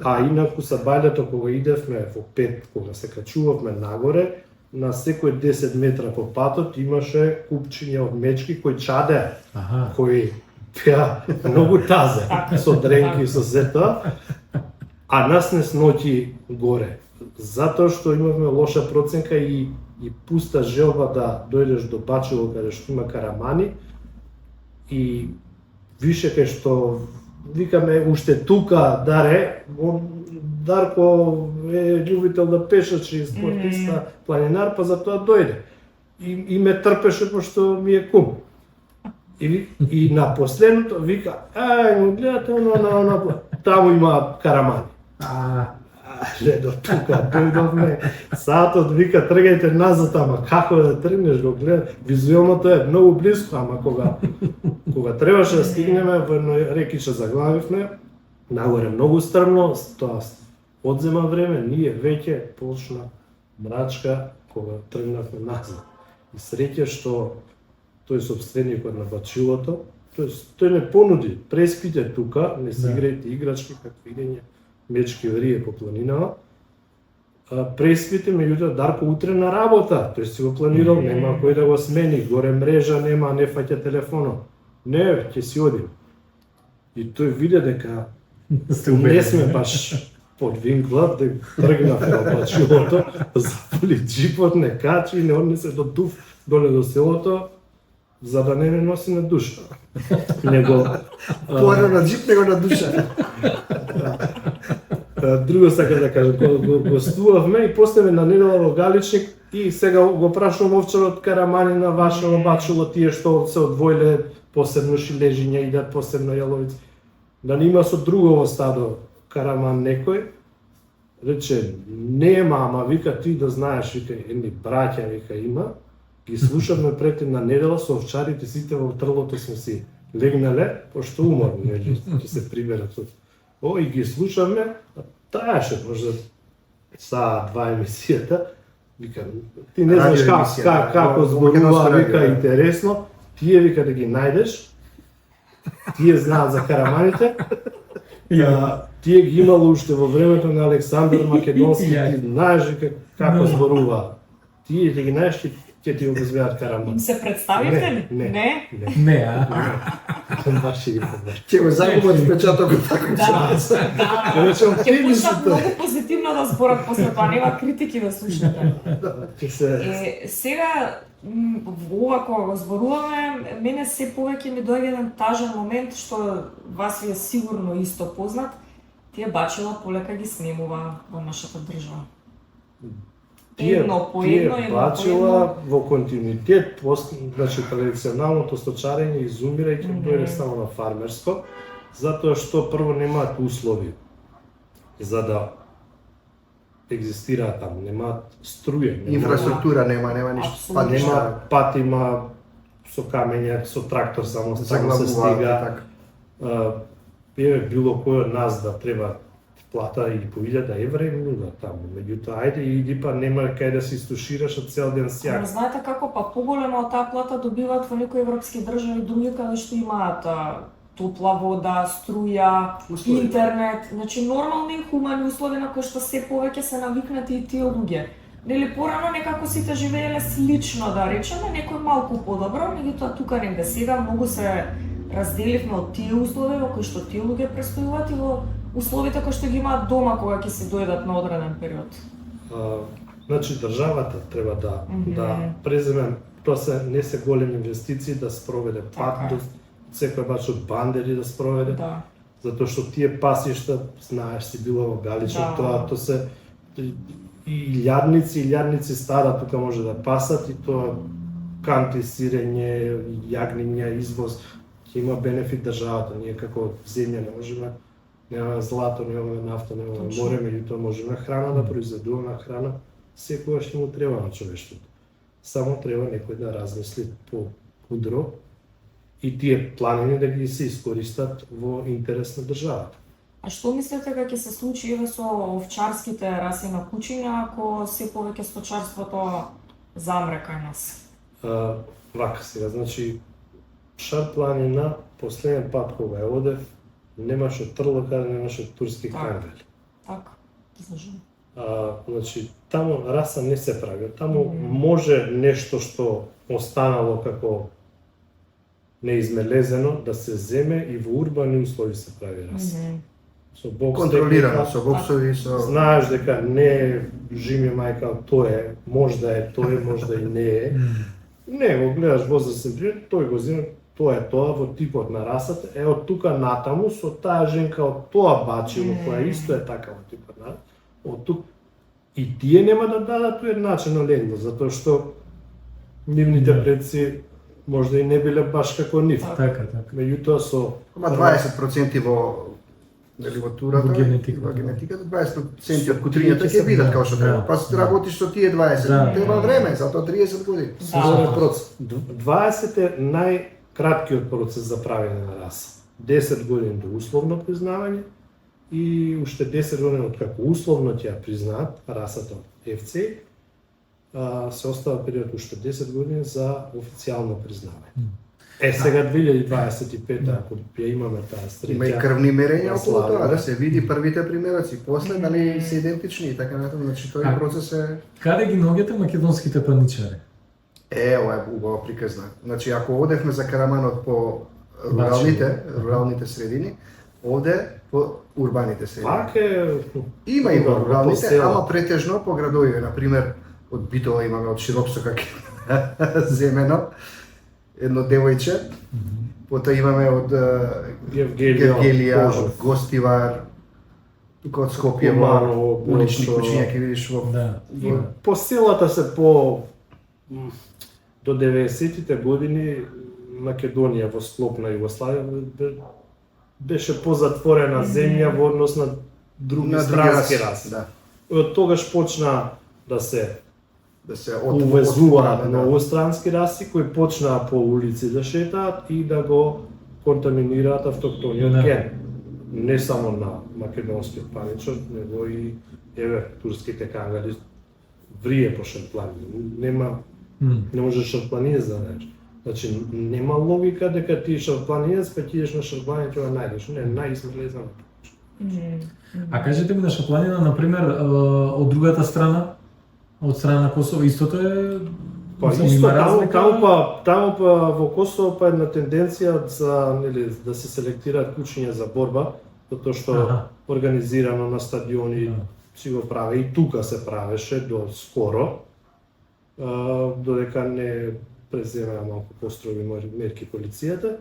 А инаку сабајлето кога идевме во 5, кога се качувавме нагоре, на секој 10 метра по патот имаше купчиња од мечки кои чадеа, Аха. кои пеа многу тазе, со дренки и со сето, а нас не сноќи горе. Затоа што имавме лоша проценка и пуста желба да дојдеш до бачило каде што има карамани и више кај што викаме уште тука Даре, Дарко е љубител да пешачи, спортиста, планинар, па затоа дојде. И ме трпеше пошто ми е кум. И на последното вика, гледате, таму има карамани. каже до тука, дојдовме, саатот вика тргајте назад, ама како да тргнеш, го гледа, визуелното е многу близко, ама кога требаше да стигнеме, во едно рекиче заглавивме, нагоре многу стрмно, тоа одзема време, ние веќе почна мрачка кога тргнавме назад. И среќа што тој собственикот на бачилото, тој не понуди, преспите тука, не си играјте играчки, како играње мечки орие по планинава. Преспите, меѓутоа Дарко утре на работа, тој си го планирал, нема кој да го смени, горе мрежа нема, не фаќа телефонот. Не, ќе си одим. И тој виде дека не сме баш под винкла, да тргнавме од бачилото, запали джипот, не качи, не однесе до туф, доле до селото, за да не ме носи на душа. Него Порано на джип, него на душа. Друго сака да кажам, кога гостувавме и после на недела во Галичник и сега го прашувам овчарот Караманина, вашето бачило, тие што се одвоиле посебно шилежиња, идат посебно јаловици. Дали има со другово стадо Караман некој, рече, нема, ама вика ти да знаеш, вика, едни браќа, вика, има, ги слушавме пред една недела со овчарите, сите во трлото сме си легнале, пошто уморни, нели, ќе се приберат од... И ги слушавме, траеше можда саат-два емисијата, вика, ти не знаеш како зборува, вика, интересно, тие, вика, да ги најдеш, тие знаат за Караманите, тие ги имало уште во времето на Александар Македонски, ти знаеш како зборува. Тие ги најдеш, ќе ти обезбедат Караман. Се представите ли? Не. Не, Баш ги помнеш. Ќе го загубат впечатокот така. Ќе почнат многу позитивно да зборат после тоа, нема критики да слушнете. Сега, ова кога го зборуваме, мене се повеќе ми дојде еден тажен момент, што вас ви е сигурно исто познат, тие бачила полека ги снемува во нашата држава. Тие бачила во континуитет, значи традиционалното сточарење изумира и ќе дојде само на фармерско, затоа што прво немаат услови за да екзистираат таму, немаат струја, Инфраструктура нема ништо. Нема патима со камења, со трактор само се стига. Било кој од нас да треба плата и по 1000 евра и нуда таму. Меѓутоа, ајде иди па нема кај да се истушираш, а цел ден сјак. Но знаете како, па поголема од таа плата добиваат во некои европски држави други каде што имаат топла вода, струја, интернет, значи нормални и хумани услови на кои што се повеќе се навикнати и тие луѓе. Нели порано некако сите живееле слично, да речеме, некој малку подобро, меѓутоа тука негде сега многу се разделивме од тие услови во кои што тие луѓе престојуваат и во условите кои што ги имаат дома кога ќе се дојдат на одреден период. Значи државата треба да преземе, тоа не се големи инвестиции да спроведе пат до секој баш од бандери да спроведе. Затоа што тие пасишта, знаеш, си била во Галичник, тоа се и илјадници стада тука може да пасат и тоа канти, сирење, јагниња, извоз, ќе има бенефит државата. Ние како земја не можеме, немаме злато, немаме нафта, немаме море, меѓутоа можеме храна да произведуваме храна, секогаш ќе му треба на човештвото. Само треба некој да размисли по-мудро и тие планини да ги се искористат во интерес на државата. А што мислите дека ќе се случи еве со овчарските раси на кучиња ако се повеќе сточарството замре кај нас? Вака сега, значи Шар планина, последен пат кога ја одев, немаше трлока, немаше турски хангали. Така, слушам. Значи, таму раса не се прави. Таму може нешто што останало како неизмелезено да се земе и во урбани услови се прави раса. Со бокс контролирано, со боксови, со... Знаеш дека не жими мајка, можда и не е. Не, го гледаш возрастен пријат, тој го зема, тоа е тоа во типот на расата, од тука натаму со таа женка од тоа бачило, која исто е така во типот на од тук. И тие нема да дадат уедначено лендо, затоа што нивните предци можда и не биле баш како нив. Така. Меѓутоа со... Ма 20% во Дали во турата, Во генетиката. во генетиката 20% од кутрињата ќе видат како што Да, треба. Па да. работиш со тие 20, Да. треба време, затоа 30 години. Слушаме процес. 20 е најкраткиот процес за правење на раса. 10 години до условно признавање и уште 10 години од како условно ќе ја признаат расата FC, се остава период уште 10 години за официјално признавање. Сега 2025 ако ја имаме таа среќа. Има и крвни мерења да околу тоа, славиме. да се види првите примероци, после дали се идентични и така натаму, значи тој процес е Каде ги наоѓате македонските паничари? ова е убава приказна. Значи ако одевме за Караманот по Бачи. руралните средини, оде по урбаните средини. Пак е Има и во по руралните, села. ама претежно по градови, например од Битола имаме од Широксока земено едно девојче, потоа имаме од Гевгелија, Кожов. од Гостивар, тука од Скопје, Куманово, улични Борчо. куќиња ќе видиш во Да. И по селата се по до 90-тите години Македонија во склоп на Југославија беше позатворена земја во однос на други на странски раси. Да, Од тогаш почна да се да се увезуваат да. новострански раси кои почнаа по улици да шетаат и да го контаминираат автохтониот Да. ген. Не само на македонскиот паничар, него и еве турските кангали врие по шарпланини. Не можеш шарпланинец да најдеш. Значи нема логика дека ти шарпланинец па ти идеш на шарпланин ќе го најдеш. Не, најизмелезано. А кажете ми на Шапланина, например, од другата страна, од страна на Косово, истото е... Па мислам, исто има таму па во Косово па една тенденција за нели да се селектираат кучиња за борба, затоа што Аха. организирано на стадиони Да. си го прави и тука се правеше до скоро, додека не преземаа малку построги мерки полицијата.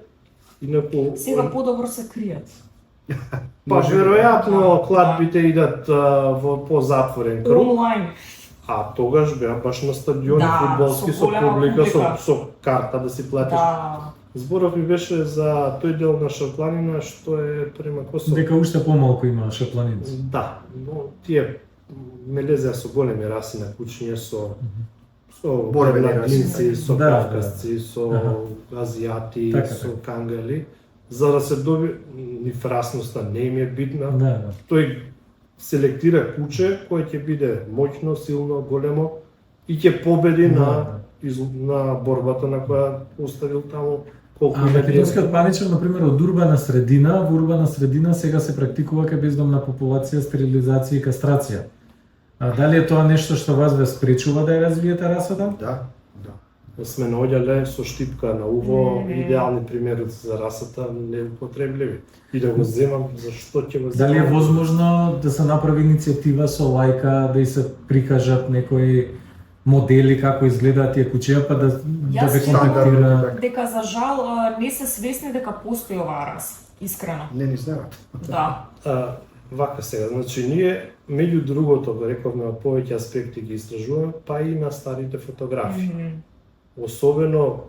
Инаку Сега подобро се кријат. па Може би, веројатно кладбите идат во позатворен круг. Онлайн. А тогаш беа баш на стадиони Да, фудбалски со со голема публика, публика. со карта да си платиш. Да. Зборов ми беше за тој дел на Шарпланина што е према Косово. Дека уште помалку има шапланици. Да, но тие мелезеа со големи раси на кучиња, со Борбени берлинци, раси. со Да, кавказци, со Аха. азијати, Така, со така. кангали, за да се доби нив расноста не им е битна. Да, да. Тој селектира куче кој ќе биде моќно, силно, големо и ќе победи Да, на борбата на која оставил таму колку А македонскиот паничар, например, од урбана средина, во урбана средина сега се практикува кај бездомна популација стерилизација и кастрација. А дали е тоа нешто што вас ве спречува да ја развиете расата? Да, да. сме наоѓале со штипка на уво идеални примери за расата неупотребливи. И да го земам, зашто ќе го земам? Дали е возможно да се направи иницијатива со лајка, да и се прикажат некои модели како изгледаат тие кучиња, па да Јас ве сметам контактира? дека за жал не се свесни дека постои оваа раса. Искрено. Не ни знаат. Да. Вака сега, значи ние меѓу другото го рековме од повеќе аспекти ги истражуваме, па и на старите фотографии. Особено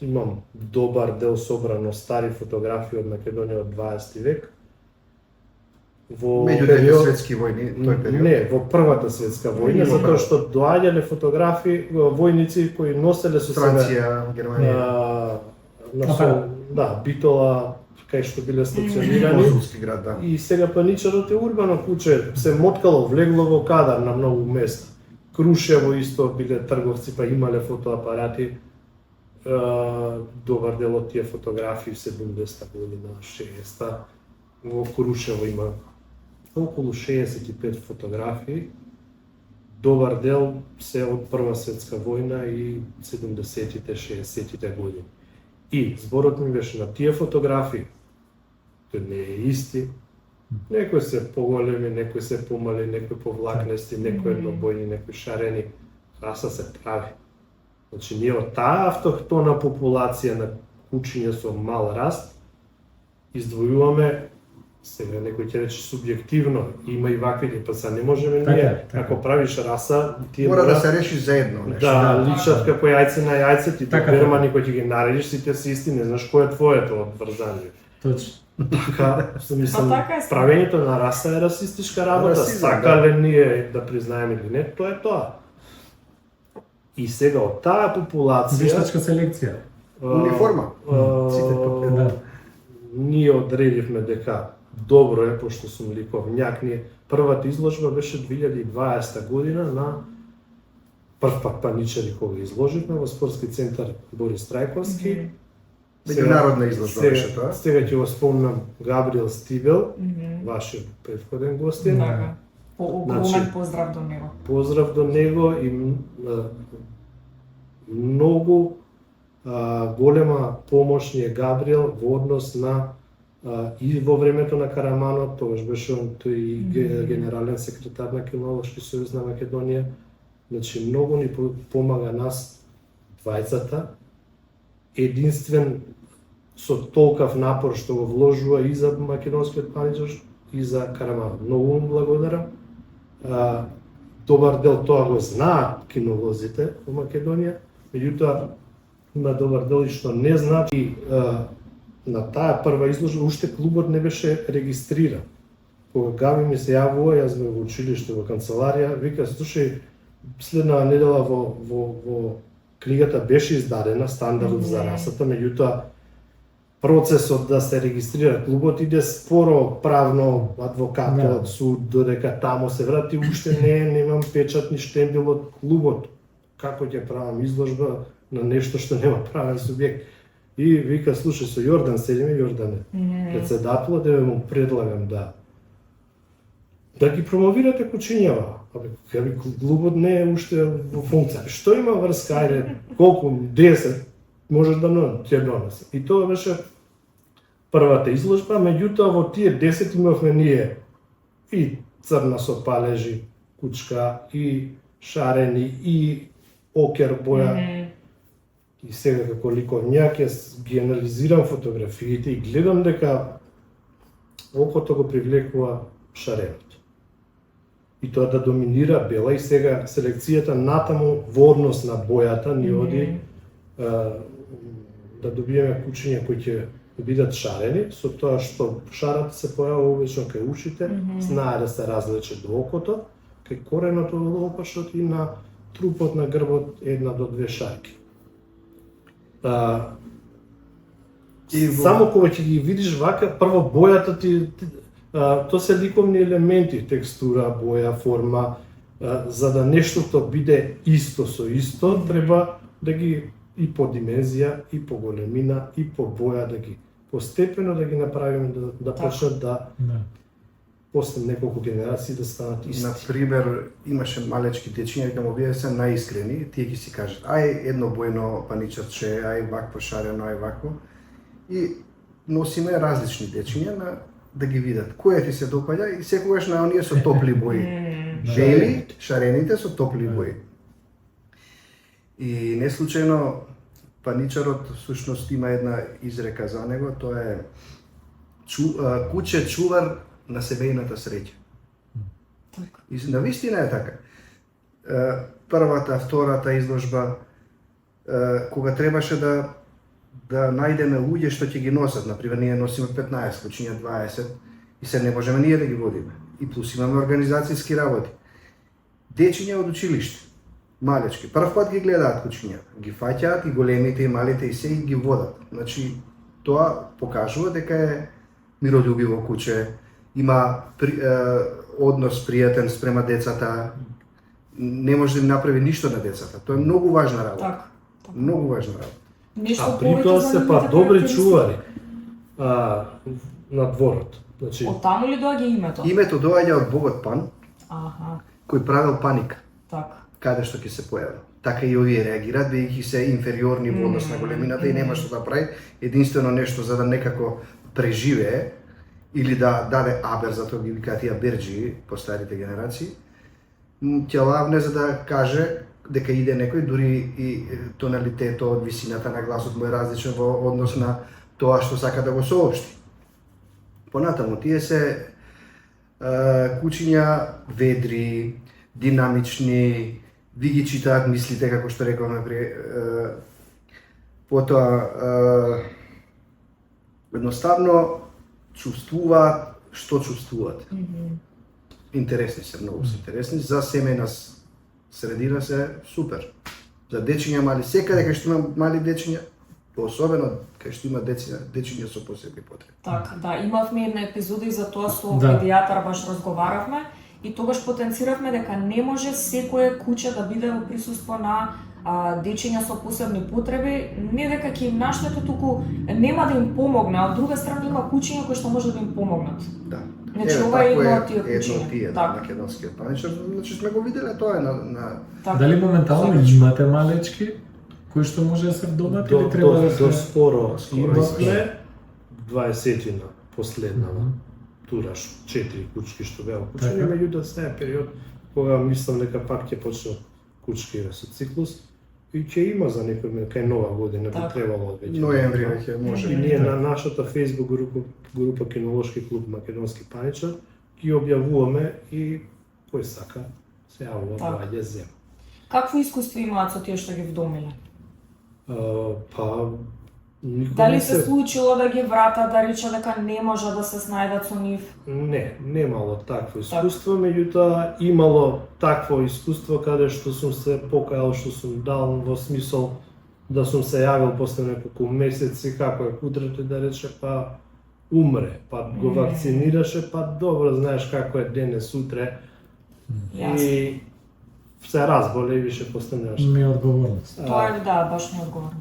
имам добар дел собрано стари фотографии од Македонија од 20 век. Во Меѓу двете светски војни, тој период. Не, во првата светска војна, Во затоа првата. што доаѓале фотографии војници кои носеле со себе Франција, Германија, да, Битола, кај што биле стационирани. Козулски град, да. И сега паничарот е урбано куче, се моткало, влегло во кадар на многу места. Крушево исто биле трговци, па имале фотоапарати. Добар дел од тие фотографии 70-та година, 60-та. Во Крушево има околу 65 фотографии. Добар дел се од Прва светска војна и 70-тите, 60-тите години. И зборот ми беше на тие фотографии, тој не е исти. Некои се поголеми, некои се помали, некои повлакнести, некои еднобојни, некои шарени. Раса се прави. Значи, ние од таа автохтона популација на кучиња со мал раст, издвојуваме, сега некој ќе рече субјективно, има и вакви, па са не можеме ние, така. ако правиш раса, тие Мора да се реши заедно нешто. да, личат како јајце на јајце, ти Така, берма никој ќе ги наредиш, сите си исти, не знаш кој е твоето од врзање. Точно. Така, мислам, така е. правењето на раса е расистичка работа, Расизам, сакале ние да признаеме или не, тоа е тоа. И сега од таа популација Вештачка селекција. Униформа. Сите тука, да. Ние одредивме дека добро е, пошто сум ликовњак, ние првата изложба беше 2020 година на прв пат паничари кога изложивме во спортски центар Борис Трајковски. Меѓународна изложба беше тоа. Сега ќе го спомнам Габриел Стибел, вашиот претходен гостин. Така. Огромен Значи, поздрав до него. Поздрав до него и многу голема помош ни е Габриел во однос на и во времето на Караманот, тогаш беше он тој и генерален секретар на Кинолошки сојуз на Македонија. Значи многу ни помага нас двајцата. Единствен со толкав напор што го вложува и за македонскиот паничар и за Караманот. Многу му благодарам. Добар дел тоа го знаат кинолозите во Македонија, меѓутоа има добар дел и што не знаат. И на таа прва изложба уште клубот не беше регистриран. Кога Габи ми се јавува, јас ме во училиште во канцеларија, вика, слушај, следнава недела во книгата беше издадена стандардот за расата, меѓутоа процесот да се регистрира клубот иде споро, правно, адвокатот, суд, додека тамо се врати, уште немам печат ни штембил од клубот. Како ќе правам изложба на нешто што нема правен субјект? И вика, слушај, со Јордан седиме, Јордане, председателот, да му предлагам да ги промовирате кучињава. Абе, клубот не е уште во функција. Што има врска, ајде, колку, 10, можеш да ќе донесе. И тоа беше првата изложба, меѓутоа во тие 10 имавме ние и црна со палежи, кучка, и шарени, и окер боја. И сега како ликовњак јас ги анализирам фотографиите и гледам дека окото го привлекува шаренот. И тоа да доминира бела, и сега селекцијата натаму во однос на бојата ни оди да добиеме кучиња кои ќе бидат шарени, со тоа што шарата се појава обично кај ушите, знае да се различи до окото, кај кореното од опашот и на трупот на грбот 1 до 2 шарки. Само кога ќе ги видиш вака, прво бојата ти тоа се ликовни елементи, текстура, боја, форма, за да нештото биде исто со исто, треба да ги и по димензија, и по големина, и по боја, да ги постепено да ги направиме да почнат да после неколку генерации да станат исти. Например, имаше малечки дечиња, кај овие се наискрени, тие ги си кажат, ај едно бојно паничарче, ај вакво шарено, ај вакво. И носиме различни дечиња да ги видат која ти се допаѓа и секогаш на оние со топли бои. Бели, шарените со топли бои. И не случајно паничарот всушност има една изрека за него, тоа е куче чувар на семејната среќа. И навистина е така. Првата, втората изложба, кога требаше да најдеме луѓе што ќе ги носат, например, ние носиме 15, кучиња 20, и се не можеме ние да ги водиме. И плюс имаме организацијски работи. Дечиња од училиште, малечки, прв пат ги гледаат кучиња, ги фаќаат и големите и малите и се и ги водат. Значи, тоа покажува дека е миролюбиво куче, има однос пријатен спрема децата, не може да им направи ништо на децата. Тоа е многу важна работа. Така. Многу важна работа. При тоа се па добри чувари на дворот. Значи, од таму ли доаѓа името? Името доаѓа од богот Пан, кој правил паника. Така. Каде што ќе се појави. Така и овие реагираат, бидејќи се инфериорни во однос на големината и нема што да прави, единствено нешто за да некако преживее или да даде абер, затоа ги викаат и аберџи по старите генерации, ќе лавне за да каже дека иде некој, дури и тоналитетот, висината на гласот му е различен во однос на тоа што сака да го соопшти. Понатаму, тие се кучиња ведри, динамични, ви ги читаат мислите, како што рековме потоа едноставно чувствуваат што чувствуваат. Интересни се, многу се интересни. За семејна средина се супер. За дечиња мали, секаде кај што има мали дечиња, особено кај што има дечиња со посебни потреби. Така, да, имавме една епизода и за тоа со Да. педијатар баш разговаравме и тогаш потенциравме дека не може секое куќе да биде во присуство на дечиња со посебни потреби, не дека ќе им наштете, туку нема да им помогне, а од друга страна има куќиња кои што може да им помогнат. Да. Значи, ова е едно од тие едно куќиња. од тие, Така. македонскиот паничар. Значи сме го виделе тоа на Така. Дали моментално Сакаш. имате малечки кои што може да се вдомат или треба да до се... скоро Скоро имавме 20-тина последнава тураш 4 кучки што беа кучени, Така. меѓутоа сега е период кога мислам дека пак ќе почне кучки со циклус и ќе има за некој момент кај нова година би Така. требало веќе. ноември веќе може. И ние на нашата Facebook група Кинолошки клуб Македонски паничар ги објавуваме и кој сака се јавува Така. доаѓа зема. Какво искуство имаат со тие што ги вдомиле? Па никој Дали не се случило да ги врата, да рече дека не може да се снајдат со нив? Не, немало такво искуство, меѓутоа имало такво искуство каде што сум се покајал, што сум дал во смисол да сум се јавил после неколку месеци, како е кудрата да рече, па умре, па го вакцинираше, па добро знаеш како е денес утре Јасно. и се разболе и више после немаш. Ми е одговорност. Тоа е, да, баш неодговорно.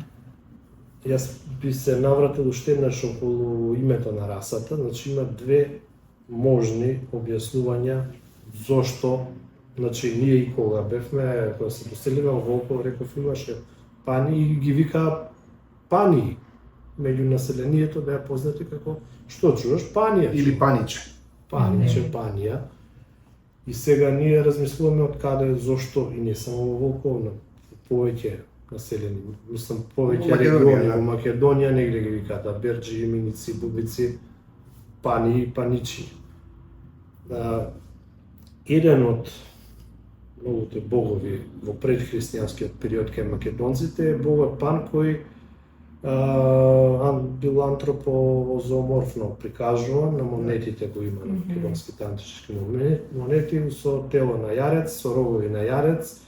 Јас би се навратил уште еднаш околу името на расата, значи има две можни објаснувања зошто, значи ние и кога бевме, кога се поселивме во Волково, реков имаше пани и ги вика пани. Меѓу населението беа познати како што чуваш панија. Или паниче. Паниче, панија. И сега ние размислуваме од каде, зошто и не само во Волково, но повеќе населени, мислам повеќе Во Македонија, региони да. во Македонија, негде ги викаат берџи, иминици, бубици, пани и паничи. Еден од многуте богови во предхристијанскиот период кај македонците е богот Пан кој бил антропозооморфно прикажуван на монетите кои има на македонските антички монети со тело на јарец, со рогови на јарец,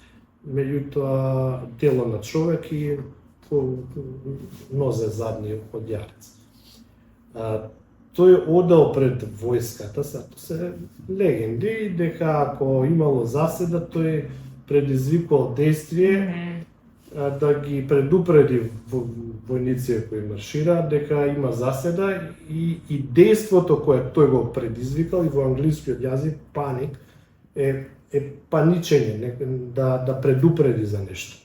меѓутоа тело на човек и нозе задни од јарец. Тој одел пред војската, се легенди дека ако имало заседа, тој предизвикал действие да ги предупреди војниците кои маршира дека има заседа и действото кое тој го предизвикал и во англискиот јазик паник е паничење, да предупреди за нешто.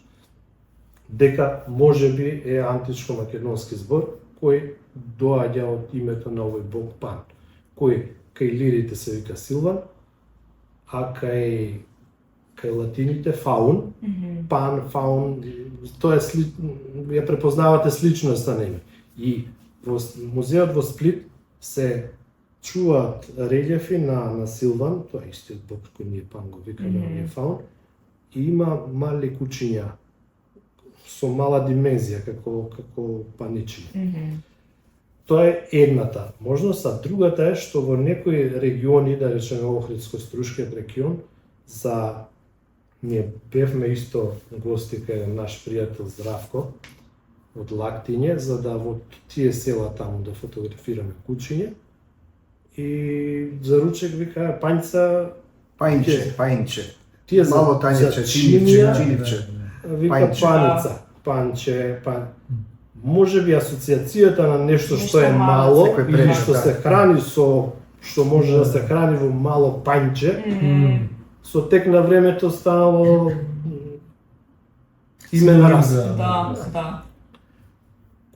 Дека можеби е античко-македонски збор кој доаѓа од името на овој бог Пан, кој кај лирите се вика Силван, а кај латините Фаун, Пан, Фаун, тоа е ја препознавате сличноста на име. И во музеот во Сплит се чуваат релјефи на Силван, тоа е истиот бог кој ние Пан го викаме, овој Фаун, и има мали кучиња со мала димензија како паничи. Тоа е едната можност, а другата е што во некои региони, да речеме Охридско-Струшкиот регион, ние бевме исто гости кај наш пријател Здравко од Лактиње, за да во тие села таму да фотографираме кучиња. И за ручек вика Пајнче. Тие Мало тањече, чиливче. вика Пајнче. паница, панче, можеби асоциацијата на нешто што е Нешто мало мало, секој или предмет, што да. се храни што може да се храни во мало пањче, со тек на времето станало име на раса, Да.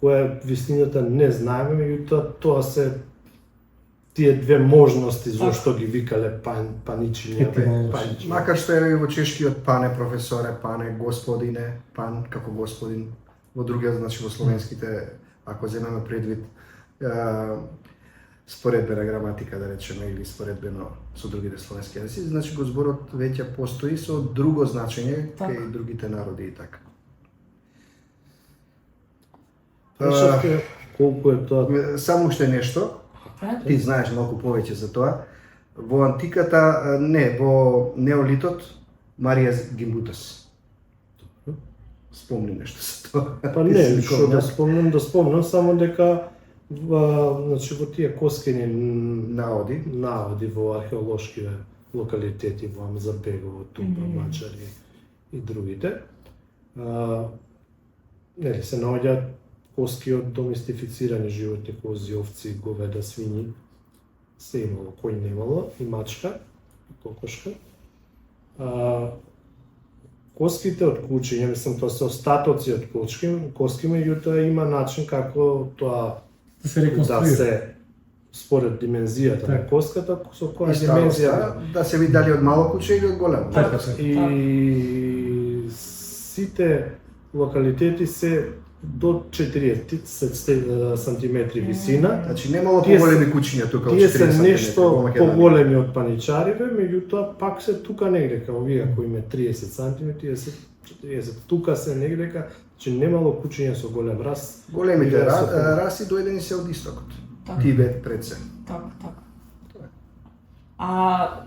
која вистината не знаеме, меѓутоа тоа се тие две можности зошто ги викале паничиња, пањче. Макар што е во чешкиот пане професоре, пане господине, пан како господин, во другиот, значи во словенските, ако земеме предвид споредбена граматика, да речеме, или споредбено со другите словенски јазици, значи го зборот веќе постои со друго значење кај другите народи и така. Прашавте колку е тоа? Само уште нешто, Ти знаеш малку повеќе за тоа. Во антиката, не, во неолитот, Марија Гимбутас. Спомни нешто за тоа. Па не, што да спомнам, само дека значи во тие коскени наводи во археолошки локалитети во Амзабегово, Тумба, Мачари и другите, нели се наоѓаат коски од доместифицирани животни, кози, овци, говеда, свињи, се имало, кој немало, и мачка, и кокошка. Коските од кучиња, мислам, тоа се остатоци од коски, меѓутоа има начин како тоа Да се реконструира. да се според димензијата на коската, со која И димензија староста, да се види дали од мало куче или од големо. Така. и сите локалитети се до 40 сантиметри висина. Значи немало Тие поголеми куќиња тука од 40 Тие се сантиметри во нешто Македонија. поголеми од паничариве, меѓутоа пак се тука негде, као вие кои име 30 сантиметри, 40, тука се негде, че немало куќиња со голем рас. Големите Или со- раси дојдени се од истокот. Така. Тибет пред се. Така.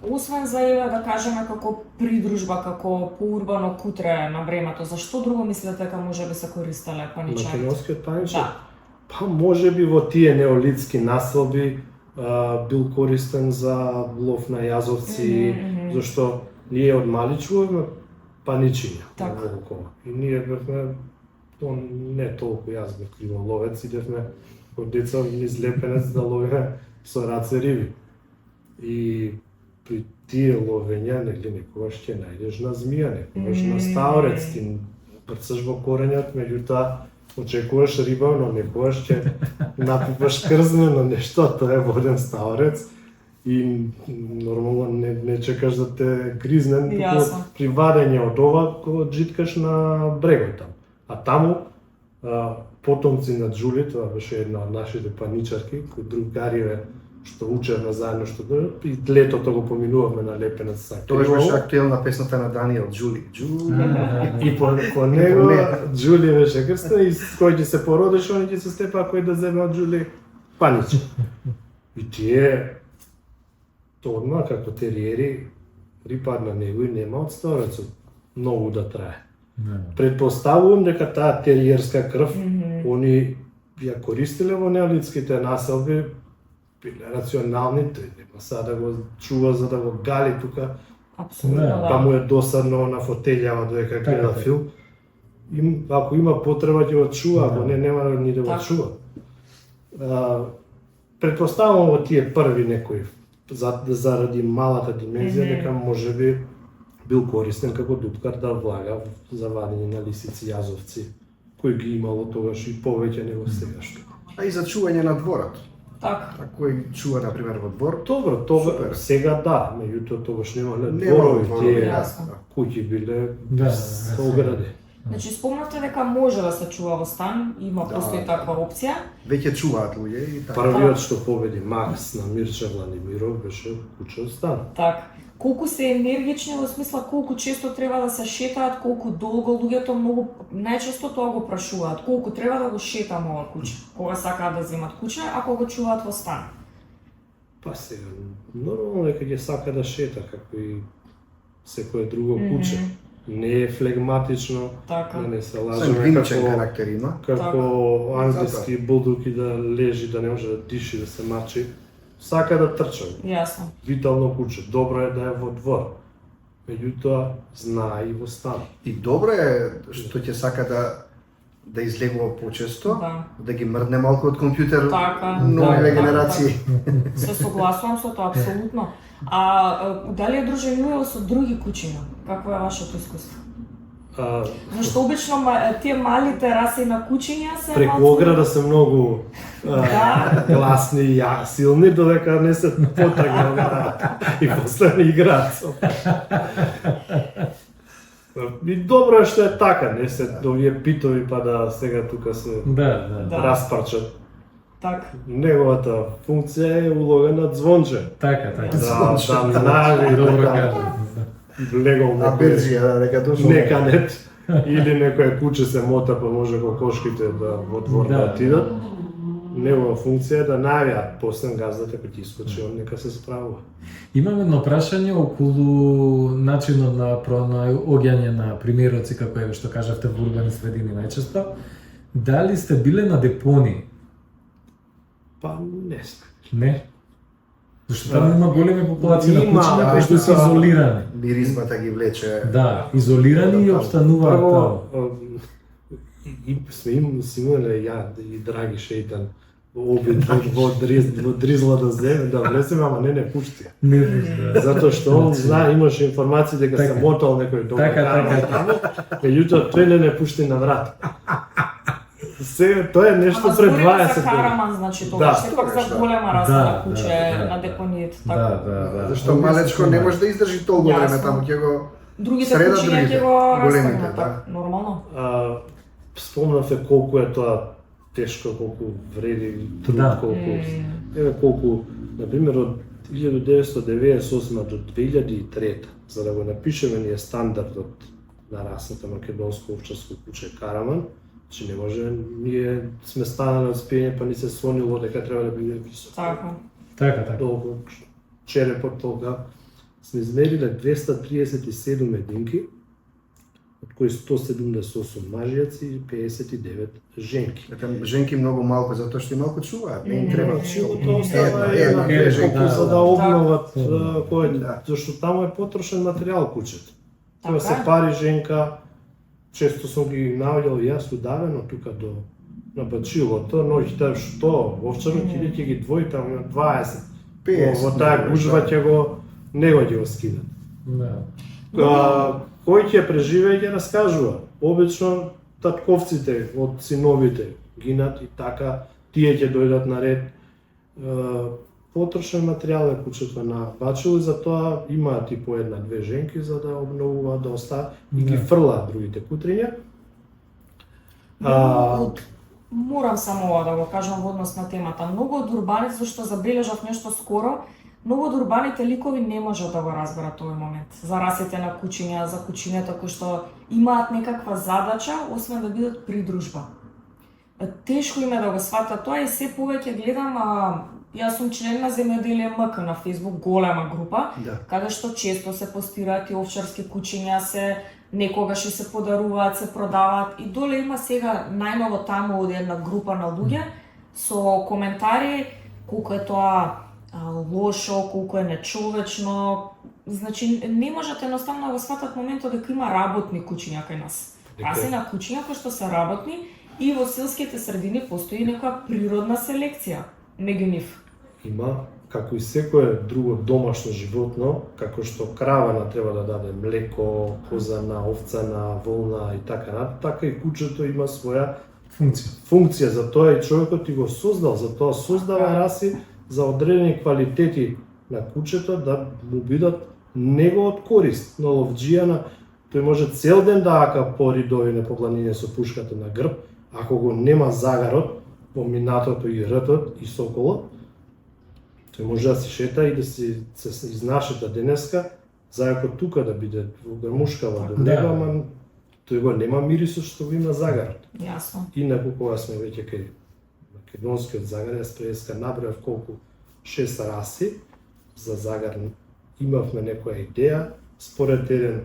Освен за еве да кажеме како придружба, како поурбано кутре на времето, зашто друго мислите дека може би се користеле паничарите? Македонскиот паничар? Да. Па може би во тие неолитски населби бил користен за лов на јазовци, зашто ние од мали чуваме паничиња Така. во около. И ние бевме, не толку, јас бев криволовец, идевме од деца низ Лепенец да ловиме со раце риби. И при тие ловења, нели, некогаш ќе најдеш на змија, некогаш на ставрец, ти прцаш во корењот, меѓутоа очекуваш риба, но некогаш ќе напипаш крзнено нешто, тоа е воден ставрец и нормално не чекаш да те гризне, Јасно. при вадење од ова го джиткаш на брегот там. А таму потомци на Джули, тоа беше една од нашите паничарки, кои другариве што учевме заедно, што и летото го поминувавме на Лепенец са Тоа Кривово. беше актуелна песната на Даниел Джули. И по него Джули беше крстена и кој ќе се породеше, они ќе се степа кој да земе од Джули паниче. И тие одма како териери рипад на него и нема од старецот многу да трае. Предпоставувам дека таа териерска крв они ја користеле во неолитските населби, биле рационални, тој нема сега да го чува за да го гали тука, Апсолутно, па да. му е досадно на фотелјава додека гледа Така. филм. Ако има потреба ќе го чува, ако не, нема ни да го Така. чува. Предпоставувам во тие први некои, заради малата димензија, дека можеби бил користен како дупкар да влага за вадење на лисици, јазовци, кои ги имало тогаш и повеќе него сегашно. А и за чување на дворот. Така. А кој чува, например, во двор, Добро, тоа Супер. сега да, меѓутоа тогаш немале Нема дворови, дворови, тие јасно. куќи биле Да, со огради. Значи спомнавте дека може да се чува во стан, има Да, постои да. таква опција. веќе чуваат луѓе и така. Првиот што победи Макс на Мирча Владимиров беше куќа од стан. Така. Колку се енергични во смисла колку често треба да се шетаат, колку долго луѓето многу најчесто тоа го прашуваат. Колку треба да го шетам ова куче кога сакаат да земат куче, ако го чуваат во стан. Па сега, нормално дека ќе сака да шета, како и секое друго куче. Не е флегматично, Така. да не се лажеме Сангвиничен како, карактер има. како англиски булдуки да лежи, да не може да диши, да се мачи. Сака да трча. Јасно. Витално куче. Добро е да е во двор. Меѓутоа, знае и во стан. И добро е што ќе сака да излегува почесто, да ги мрдне малку од компјутер Така. новите Така, генерации. Се согласувам со тоа апсолутно. Дали е дружелюбиво со други кучиња? Какво е вашето искуство? Зашто обично тие малите раси на кучиња се Преку ограда се многу гласни и силни, додека не се потргнат и после не играат. И добро е што е така, не се овие питови па да сега тука се Да. распарчат. Така. Неговата функција е улога на звонче. Така. Да нави, Добро да кажа. влегол А Берзија, дека дошол. неканет или некој куче се мота па може кокошките да во двор да Да. отидат. Негова функција е да најавиат после газдата кој ти искочи, он нека се справува. Имам едно прашање околу начинот на пронаоѓање на примероци, како е што кажавте во урбани средини најчесто. Дали сте биле на депони? Па не сме. Не. Зашто таму има големи популации на Има, кучиња кои што се тука- изолирани. Миризмата ги влече. Да, изолирани и обстануваат таму. Прво, сме имале ја и драги шејтан обид во дризла да земе, да влеземе, ама не пушти. Не, да. Затоа што он зна, имаше информации дека се Така. мотал некој дом. Така. Меѓутоа тој не пушти на врат. Сега тоа е нешто Ама пред збориме 20 за години. караман, значи Да. тоа сепак за голема раса Да, на куче да, на да. депонијата, Да, така. да. Зашто малечко не може да издржи толку време Јасно. таму, ќе го Другите среда кучиња другите, ќе го големите, растагнат, да. така, нормално. Спомнав е колку е тоа тешко, колку вреди труд, Да. колку колку например од 1998 до 2003, за да го напишеме ние стандардот на расата македонско овчарско куче караман, че не може, ние сме станали од спиење па ни се сонило дека треба да биде висок. Така. Така. Долго черепот толка. Сме измериле 237 единки, од кои 178 мажјаци и 59 женки. Дека женки многу малку затоа што и малку чуваат, не им треба. Силото остава една, две женки, колку за да обноват Да. кој, Да. зашто таму е потрошен материјал кучето. Тоа Така се е. пари женка, често сум ги наоѓал јас удавено тука до на бачилото, ноќта што овчарот ќе ќе ги двои таму на 20. 50, Во таа да. гужва ќе го него ќе го скидат. Да. Кој ќе преживее ќе раскажува. Обично татковците од синовите гинат и така тие ќе дојдат на ред. Потрошен материјал е кучето на бачило и затоа имаат и по една-две женки за да обновуваат, да остават и ги Да. фрлаат другите кутриња. Морам само ова да го кажам во однос на темата. Многу од урбаните, зашто забележав нешто скоро, многу од урбаните ликови не можат да го разберат овој момент. За расите на кучиња, за кучињата кои што имаат некаква задача, освен да бидат придружба. Тешко им е да го сватат тоа и се повеќе гледам, јас сум член на Земјоделие МК на Facebook, голема група, Да. каде што често се постираат и овчарски кучиња, се некогаш и се подаруваат, се продаваат и доле има сега најново таму од една група на луѓе со коментари колку е тоа лошо, колку е нечовечно. Значи не можете едноставно да го сватат моментот дека има работни кучиња кај нас. Расина кучиња кои што се работни и во селските средини постои некоја природна селекција меѓу нив. Има, како и секое друго домашно животно, како што кравана треба да даде млеко, козана, овцана, волна и така натаму, така и кучето има своја функција, за тоа и човекот и го создал, за тоа создава раси за одредени квалитети на кучето да му бидат него од корист. На ловџијана тој може цел ден да ака по ридови по планине со пушката на грб, ако го нема загарот, поминатото и ртот и соколот, тој може да се шета и да се изнашета денеска, зајако тука да биде во грмушкава до него, ама тој го нема мирисот што го има загарот. Јасно. Инаку кога сме веќе кај македонскиот загар, јас преска набројав колку 6 раси за загар имавме некоја идеја, според еден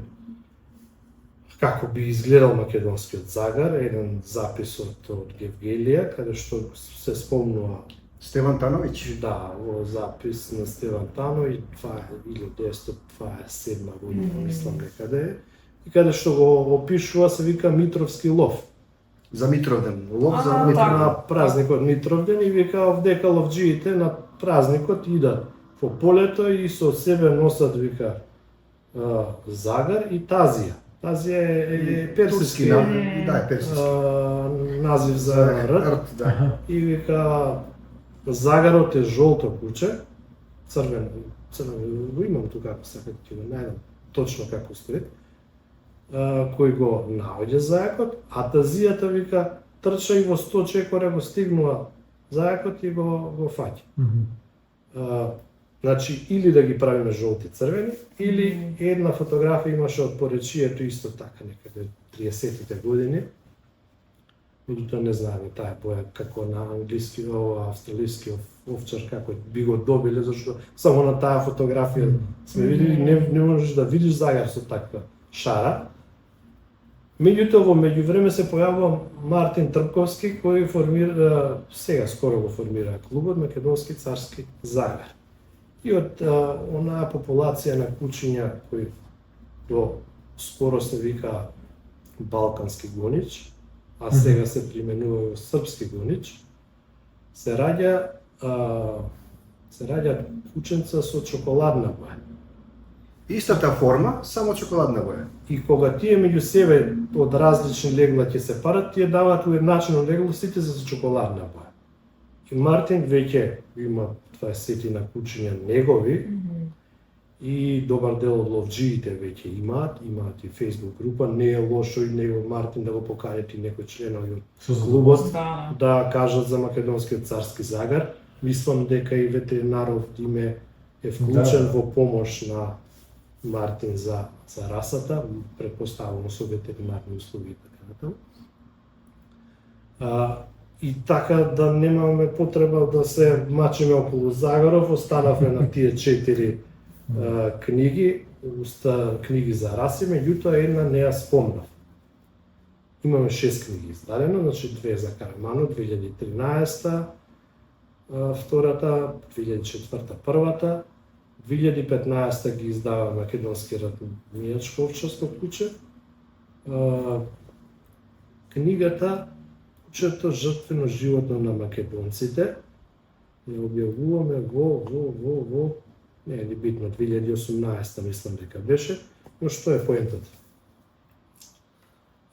како би изгледал македонскиот загар, еден запис од Гевгелија, каде што се спомнува Стеван Тановиќ. да, во запис на Стеван Тановиќ, 1927 година, мислам некаде е, и каде што го опишува се вика Митровски лов. За Митровден. Лов за А, Митровден. така. На празникот Митровден и вика овдека ловџиите на празникот идат по полето и со себе носат вика загар и тазија. Тазија е персиски Да, е персиски. назив за рт. Да. И вика загарот е жолто куче, црвено го имам тука ако сакате ќе го најдам точно како стои, кој го наоѓа зајакот, а тазијата вика трча и во 100 чекора го стигнува зајакот и го фаќа. Значи, или да ги правиме жолти црвени, или една фотографија имаше од поречието исто така, некаде 30-тите години, меѓутоа не знаеме таа боја како на англиски, австралиски овчар како би го добиле, зашто само на таа фотографија сме видели, не можеш да видиш загар со таква шара. Меѓутоа во меѓувреме се појавува Мартин Трпковски кој формира, сега скоро го формира клубот Македонски царски загар. И од онаа популација на кучиња кои до скоро се вика балкански гонич, а сега се применува српски гонич, се раѓа кученца со чоколадна боја. Истата форма, само чоколадна боја. И кога тие меѓу себе од различни легла ќе се парат, тие даваат уедначено легло сите за чоколадна боја. И Мартин веќе има 20 на кучиња негови, и добар дел од ловџиите веќе имаат и Facebook група, не е лошо и него Мартин да го поканет и некои членови од клубот да кажат за македонскиот царски загар. Мислам дека и ветеринаров име е вклучен во помош на Мартин за расата, претпоставено со ветеринарни услуги и така натаму. И така да немаме потреба да се мачиме околу Загаров, останавме на тие 4 книги, книги за раси, меѓутоа една не ја спомнав. Имаме 6 книги издадено, значи 2 за Караманов, 2013 втората, 2004 првата, 2015 ги издава Македонски ратничко овчарско куче. Книгата Кучето жртвено животно на македонците ја објавуваме во не е ли битно, 2018 мислам дека беше, но што е поентата?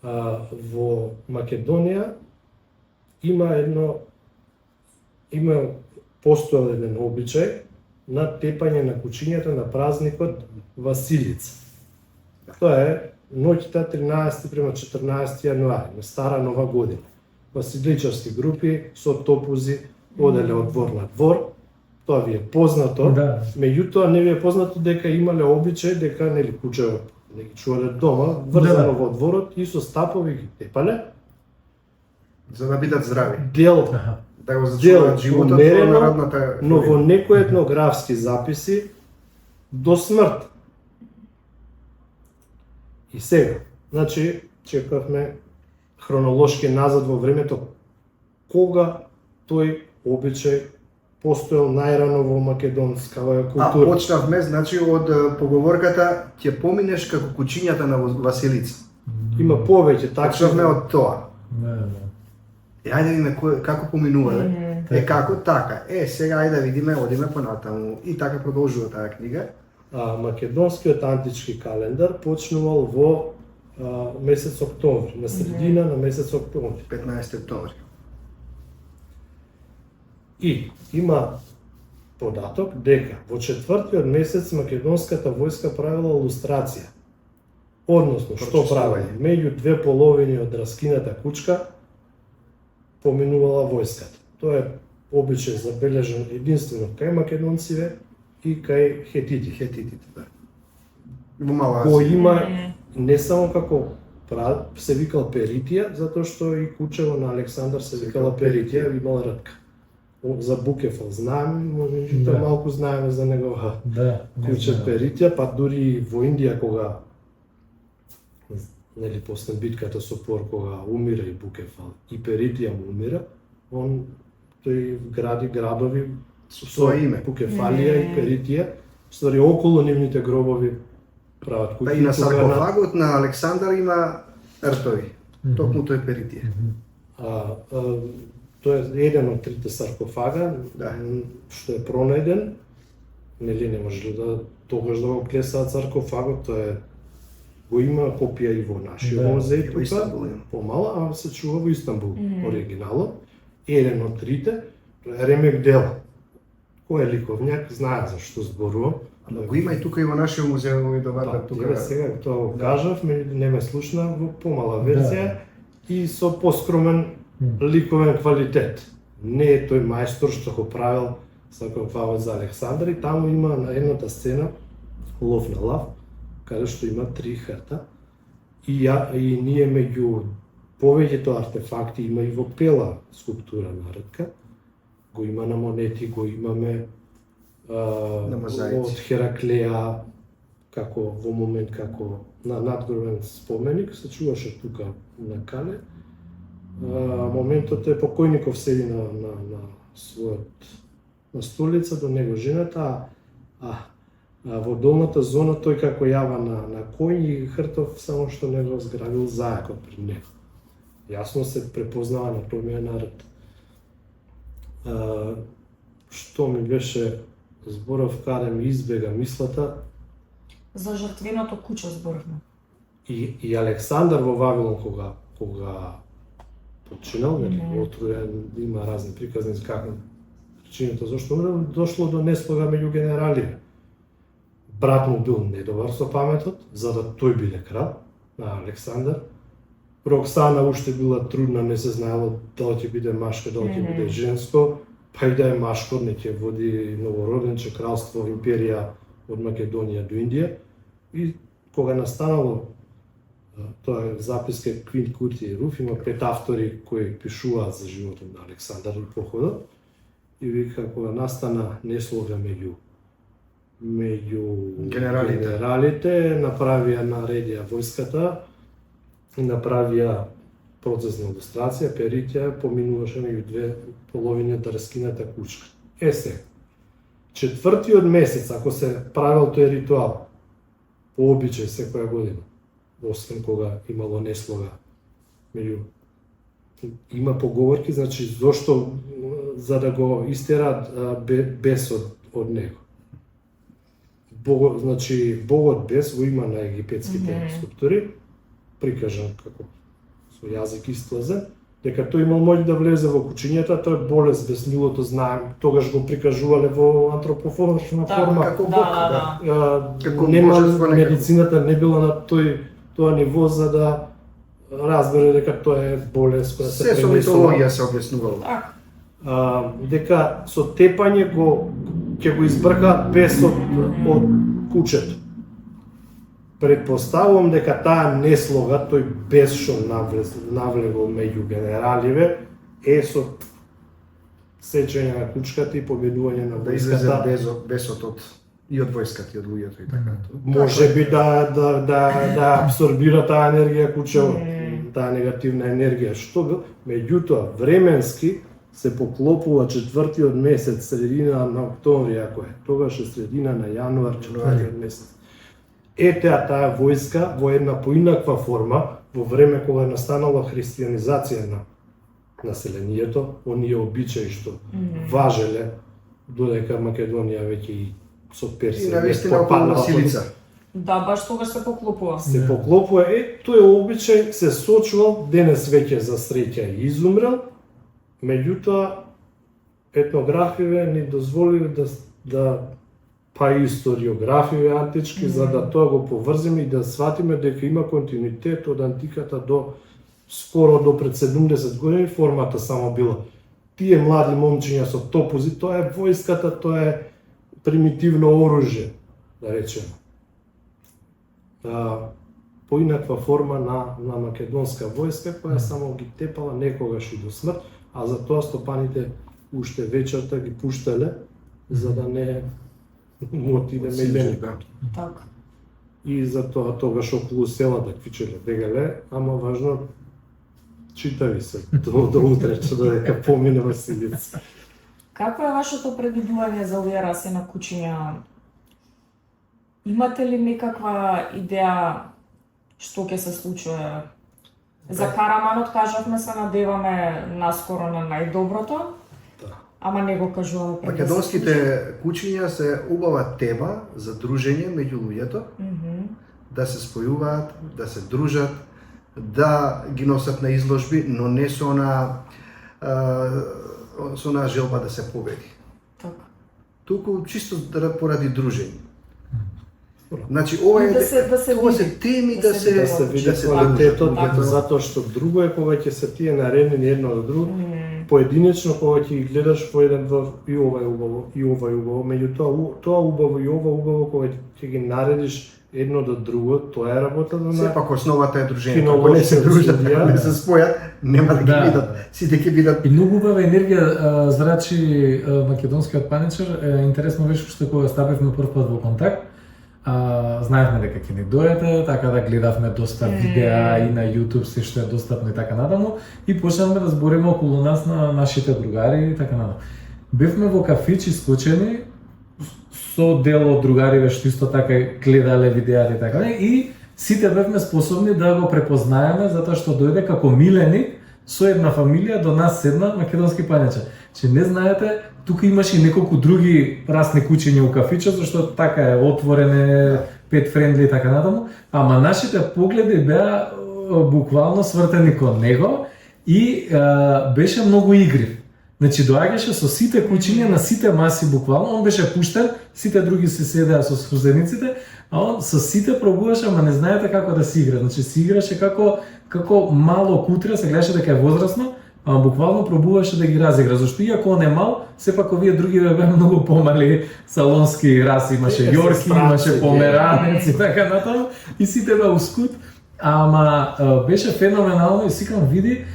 Во Македонија има постоел еден обичај на тепање на кучињата на празникот Василица. Тоа е ноќта 13 према 14 јануари, на Стара Нова година. Василичарски групи со топузи оделе од двор на двор. Тоа ви е познато, меѓутоа не ви е познато дека имале обичај дека нели кучето не ги чувале дома, врзано во дворот и со стапови ги тепале за да бидат здрави. Дел Да го зачуваат животот во народната, но во некои етнографски записи до смрт. И сега, значи, чекавме хронолошки назад во времето кога тој обичај постоел најрано во македонскава култура. Почнавме, значи, од поговорката ќе поминеш како кучињата на Василица. Има повеќе така. Почнавме од тоа. Ајде да видиме како поминувале. Како така. Сега ајде да видиме, одиме понатаму. И така продолжува таа книга. Македонскиот антички календар почнувал во месец октомври, на средина на месец октомври. 15 октомври. И има податок дека во четвртиот месец македонската војска правила лустрација. Односно, што правеле? Меѓу две половини од раскината кучка поминувала војската. Тоа е обичај забележен единствено кај македонците и кај хетитите. Во Мала Кој Азија. има не само како се викал Перитија, затоа што и кучево на Александар се викала Перитија, имала ртка. За Букефал знаеме, можеби малку знаеме за негова куче Перитија, па дури во Индија кога нели после битката со Пор кога умира и Букефал и Перитија му умира, тој гради градови со своје име. Букефалија и Перитија, ствари околу нивните гробови прават куќи. Па и на саркофагот на Александар има ртови. Токму тој Перитија. Тоа е еден од трите саркофага, што е пронајден. Нели не може да тогаш да го клесаат саркофагот, тоа е го има копија и во нашиот музеј тука, помала, а се чува во Истанбул оригиналот. Еден од трите, Ремек Дела. Кој е ликовњак, знае за што зборувам. Ама го има и тука и во нашиот музеј овој добар тука. Сега тоа го кажав, не ме слушна во помала верзија и со поскромен ликовен квалитет. Не е тој мајстор што го правил саркофагот за Александар и таму има на едната сцена лов на лав, каде што има 3 хрта и ние меѓу Повеќето артефакти има и во пела скулптура наредка, го има на монети, го имаме На мозаици. од Хераклеа, како во момент како на надгробен споменик, се чуваше тука на Кале. Моментот е покојников седи на својот на столица, до него жената, а во долната зона тој како јава на кој и Хртов само што не го зградил зајакот пред него. Јасно се препознава на тој народ. Што ми беше зборов каде ми избега мислата, За жртвеното куче зборуваме. и Александар во Вавилон кога починал, отруен, има разни приказни за како причината зашто умрел, дошло до неслога меѓу генерали. Брат му бил недобар со паметот, за да тој биле крал на Александар. Роксана уште била трудна, не се знаело дали ќе биде машко, дали ќе биде женско, па и да е машко, не ќе води новороденче кралство, империја од Македонија до Индија. И кога настанало, тоа е записка Квин Курти и Руф, има 5 автори кои пишуваат за животот на Александар и походот. И вика, кога настана неслога меѓу генералите, направија наредија војската, и направија процес на илустрација, периќа, поминуваше меѓу две половини од раскината кучка. Се, 4-тиот месец, ако се правил тој ритуал, по обичај секоја година, освен кога имало неслога меѓу, има поговорки, значи зошто за да го истерат бесот од него. Богот бес го има на египетските скулптури, прикажан како со јазик истлазен, дека тој имал моќ да влезе во кучињата, тој е болест без милото знаем, тогаш го прикажувале во антропофонична форма. Како Бог, Како Нема божество некако. медицината не била на тоа ниво за да разбере дека тоа е болест која се Се со пренесува. митологија се објаснувало. Така. Дека со тепање ќе го избрка бесот од кучето. Предпоставувам дека таа неслога, тој бес што навлегол меѓу генераливе, е со сечење на кучката и победување на Да излезе војската. бесот и од војската и од луѓето и така. Може би да абсорбира таа енергија кучето, таа негативна енергија, што бил. Меѓутоа, временски се поклопува 4-тиот месец, средина на октомври, ако е. Тогаш е средина на јануар, 4-тиот месец. Таа војска во една поинаква форма, во време кога настанала христијанизација на населението, оние обичаи што важеле, додека Македонија веќе и со И Персија навистина околу силица. Да, баш тогаш се поклопува. се поклопува, тој обичај се сочувал, денес веќе за среќа и изумрел, меѓутоа етнографиве ни дозволиле да па и историографиве антички, за да тоа го поврземе и да сватиме дека има континуитет од антиката до скоро до пред 70 години, формата само била тие млади момчиња со топузи, тоа е војската, тоа е примитивно оружје, да речеме. Поинаква форма на македонска војска, која само ги тепала некогаш и до смрт, а за тоа стопаните уште вечерта ги пуштале, за да не му отидеме и ден. Така. И за тоа тогаш околу селата квичеле, бегале, ама важно читави се до утре, додека поминува силица. Какво е вашето предвидување за овие раси на кучиња? Имате ли некаква идеја што ќе се случува? За Караманот кажавме се надеваме наскоро на најдоброто, ама не го кажуваме пред. Македонските кучиња се убава тема за дружење меѓу луѓето, да се спојуваат, да се дружат, да ги носат на изложби, но не со она желба да се победи. Така. Туку чисто поради дружење. Значи ова е Да се ова се види. теми Да да се Да се види дружат квалитетот, луѓето. затоа што друго е кога ќе се тие наредени едно до друго, поединечно кога ќе ги гледаш во еден и ова е убаво, и ова е убаво, меѓутоа тоа убаво и ова убаво кога ќе ги наредиш едно до друго, тоа е работата на Сепак основата е дружењето. Ако кинолошки не се дружат, студија. ако не се спојат, нема да ги Да. видат. Сите ќе бидат И многу убава енергија зрачи македонскиот паничар. Интересно беше што кога стапивме прв пат во контакт, знаевме дека ќе ни дојдете, така да гледавме доста видеа и на YouTube, се што е достапно и така надаму, и почнавме да збориме околу нас на нашите другари и така надаму. Бевме во кафичи скочени со дел од другариве што исто така гледале видеа и така, и сите бевме способни да го препознаеме затоа што дојде како миленик со една фамилија до нас седна македонски паничар. Че не знаете, тука имаше и неколку други расни кучиња у кафичот, зашто така е отворене, pet friendly и така надаму, ама нашите погледи беа буквално свртени кон него и беше многу игрив. Значи доаѓаше со сите кучиња на сите маси буквално, он беше пуштен, сите други се седеа со слузениците, а он со сите пробуваше, ама не знаете како да си игра. Значи си играше како мало кутре, се гледаше дека е возрасно, ама буквално пробуваше да ги разигра, зашто иако он е мал, сепак овие други беа многу помали салонски раси, имаше Се да. јорки, страци, имаше померанец и така натаму, и сите беа ускут, ама беше феноменално и сикам види,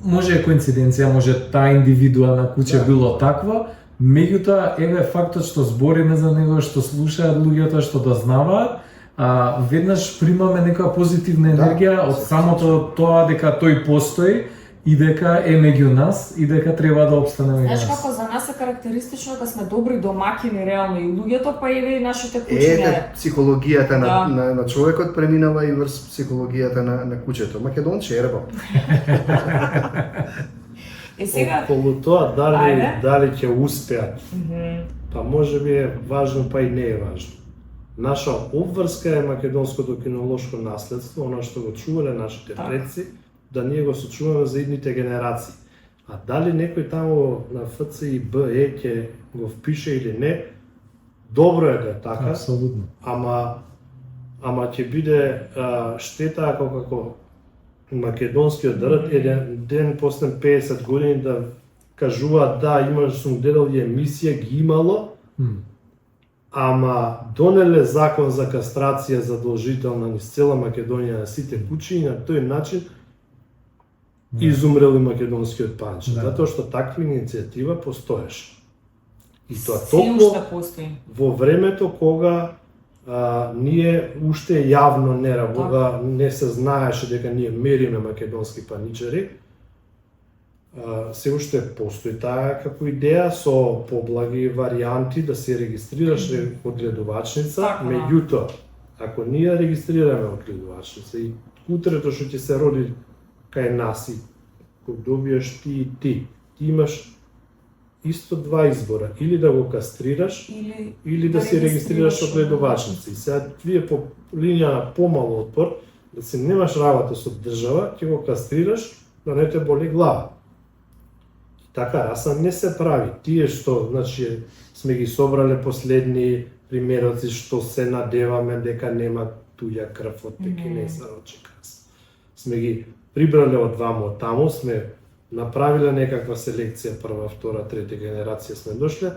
може е коинциденција, може таа индивидуа на куќе било такво, меѓутоа еве фактот што збориме за него, што слушаат луѓето, што дознаваат, веднаш примаме некоја позитивна енергија од самото тоа дека тој постои и дека е меѓу нас и дека треба да опстане меѓу Знаеш нас. како за нас е карактеристично да сме добри домакини реално и луѓето, па еве и нашите Ете, кучиња. психологијата Да. на човекот преминава и врз психологијата на кучето. Македонче ерба. Е сега, околу тоа Ајде. дали ќе успеат. мгм, Па може би е важно, па и не е важно. Наша обврска е македонското кинолошко наследство, она што го чувале нашите Така. предци, да ние го сочуваме за идните генерации. А дали некој таму на ФЦИБЕ ќе го впише или не, добро е да е така, Апсолутно. ама ќе биде штета како македонскиот народ еден ден после 50 години да кажуваат да, имаш сум гледал и емисија, ги имало, ама донеле закон за кастрација задолжителна низ цела Македонија на сите кучи и на тој начин изумрел и македонскиот панче, Да. затоа што таква иницијатива постоеше. И тоа се толку уште постои. во времето кога ние уште јавно не работа, не се знаеше дека ние мериме македонски паничари, се уште постои таа како идеја со поблаги варијанти да се регистрираш од гледувачница, Така, да. меѓутоа, ако ние регистрираме од гледувачница и утрето што ќе се роди кај нас и го добиеш ти имаш исто два избора, или да го кастрираш, или да се регистрираш од гледувачници. И сега вие по линија на помал отпор, да се немаш работа со држава, ќе го кастрираш, да не те боли глава. Така раса не се прави. Тие што, значи, сме ги собрале последни примероци што се надеваме дека нема туѓа крв од пекинеса од Чекас. Сме ги прибрале од ваму од таму, сме направиле некаква селекција, прва, втора, трета генерација сме дошле,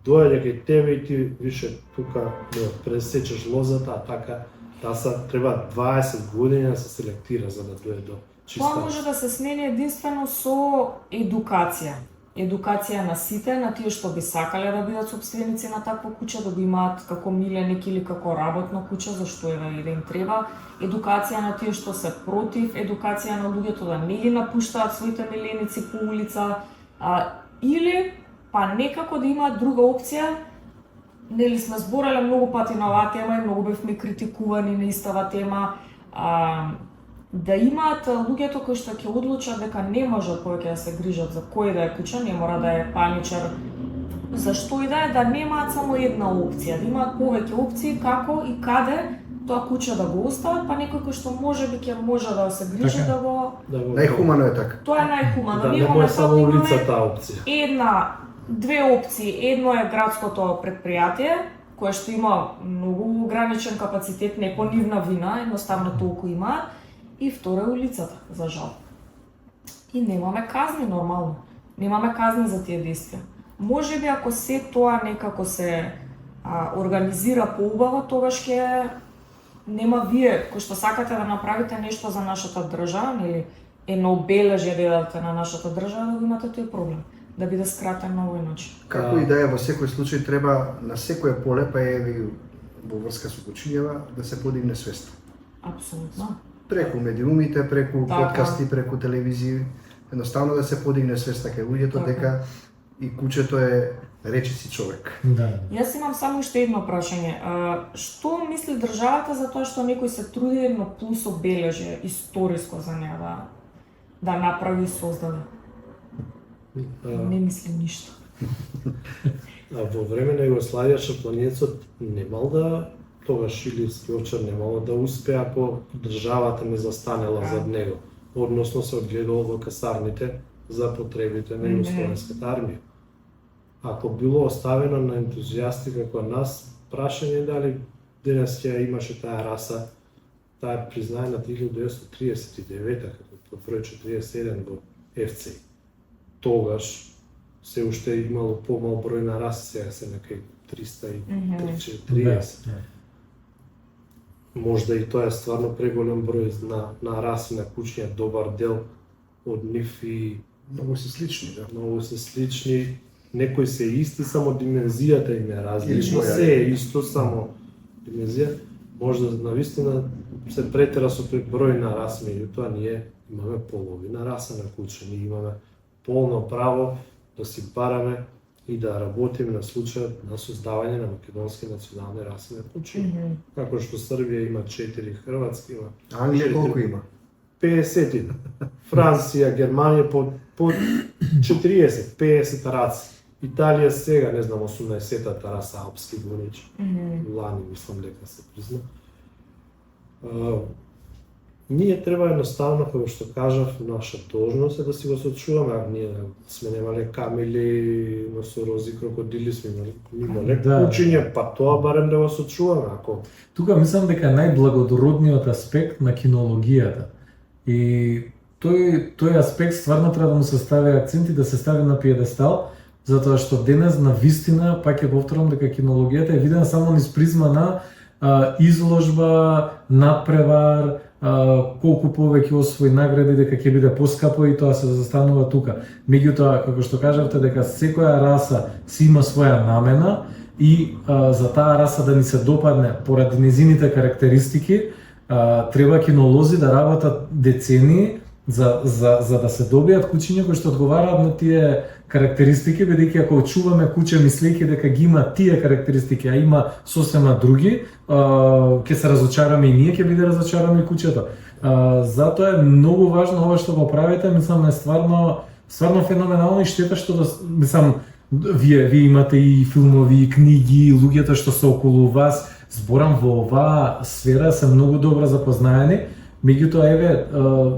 доаѓа кај тебе и ти више тука не пресечеш лозата, а така таса треба 20 години да се селектира за да дое до чиста. Тоа може да се смени единствено со едукација. Едукација на сите, на тие што би сакале да бидат собственици на такво куче, да го имаат како миленик или како работно куче, зашто и да им треба. Едукација на тие што се против, едукација на луѓето да не ги напуштаат своите миленици по улица, или па некако да имаат друга опција. Нели сме збореле многу пати на оваа тема и многу бевме критикувани на истава тема. Да имаат луѓето кои што ќе одлучат дека не можат повеќе да се грижат за кој да е куча, не мора да е паничар, зашто и да немаат само една опција, да имаат повеќе опции како и каде тоа куче да го остават, па некој кој што можеби ќе може да се грижи Така. да го... Најхумано е така. Тоа е најхумано. Да, Ние не може само имаме улицата опција. две опции. Едно е градското предпријатие, кое што има многу ограничен капацитет, не по нивна вина, едноставно толку имаат. И второ е улицата, за жал. И немаме казни нормално. Немаме казни за тие действија. Можеби ако се тоа некако се организира поубаво, тогаш ќе нема вие кои што сакате да направите нешто за нашата држава, нели едно обележје да дадете на нашата држава, да го имате тој проблем, да биде скратен на овој начин. Како и да е, во секој случај треба на секое поле, па еви во врска со кучињева, да се подигне свеста. Апсолутно. Преку медиумите, преку Така. подкасти, преку телевизии, едноставно да се подигне свеста кај луѓето Така. дека и кучето е речиси човек. Да. Јас имам само уште едно прашање. Што мисли државата за тоа што некој се труди едно плюс обележје историско за неа да направи и создаде? Не мислим ништо. Во време на Југославија шапланецот немал да тогаш Илијски овчар немало да успее ако државата не застанела зад него, односно се одгледало во касарните за потребите на југословенската армија. Ако било оставено на ентузијасти како нас, прашање е дали денес ќе имаше таа раса, таа признаена 1939 како по број 41 во ФЦ. Тогаш се уште имало помал број на раси, сега се некај 330. Можда и тоа е стварно преголем број на раси на кучиња, добар дел од нив и Многу се слични, да. многу се слични, некои се исти, само димензијата им е различна, Или се е исто, само димензија. Можда навистина се претера со тој број на раси, меѓутоа ние имаме половина раса на куче, ние имаме полно право да си бараме и да работиме на случајот на создавање на македонски национални раси на куче. Како што Србија има 4, Хрватска има Англија колку има? 50, Франција, Германија по 40, 50 раси. Италија сега, не знам, 80-та раса алпски гоничи. Лани, мислам дека се призна. Ние треба едноставно, како што кажав, наша должност е да си го сочуваме, а ние сме немале камили, носорози, крокодили, сме имале кучиња, па тоа барем да го сочуваме, ако... Тука мислам дека најблагородниот аспект на кинологијата и тој аспект стварно треба да му се стави акцент и да се стави на пиедестал, затоа што денес на вистина, пак ќе повторам дека кинологијата е видена само низ призма на изложба, надпревар, колку повеќе освои награди, дека ќе биде поскапо и тоа се застанува тука. Меѓутоа, како што кажавте, дека секоја раса си има своја намена и за таа раса да ни се допадне поради незините карактеристики, треба кинолози да работат децении за да се добијат кучиња кои што одговараат на тие карактеристики, бидејќи ако чуваме куче мислејќи дека ги има тие карактеристики, а има сосема други, ќе се разочараме и ние, ќе биде разочарано и кучето. Затоа е многу важно ова што го правите, мислам е стварно феноменално и штета што мислам вие имате и филмови, и книги, и луѓето што се околу вас, зборам во оваа сфера се многу добро запознаени. Меѓутоа, еве,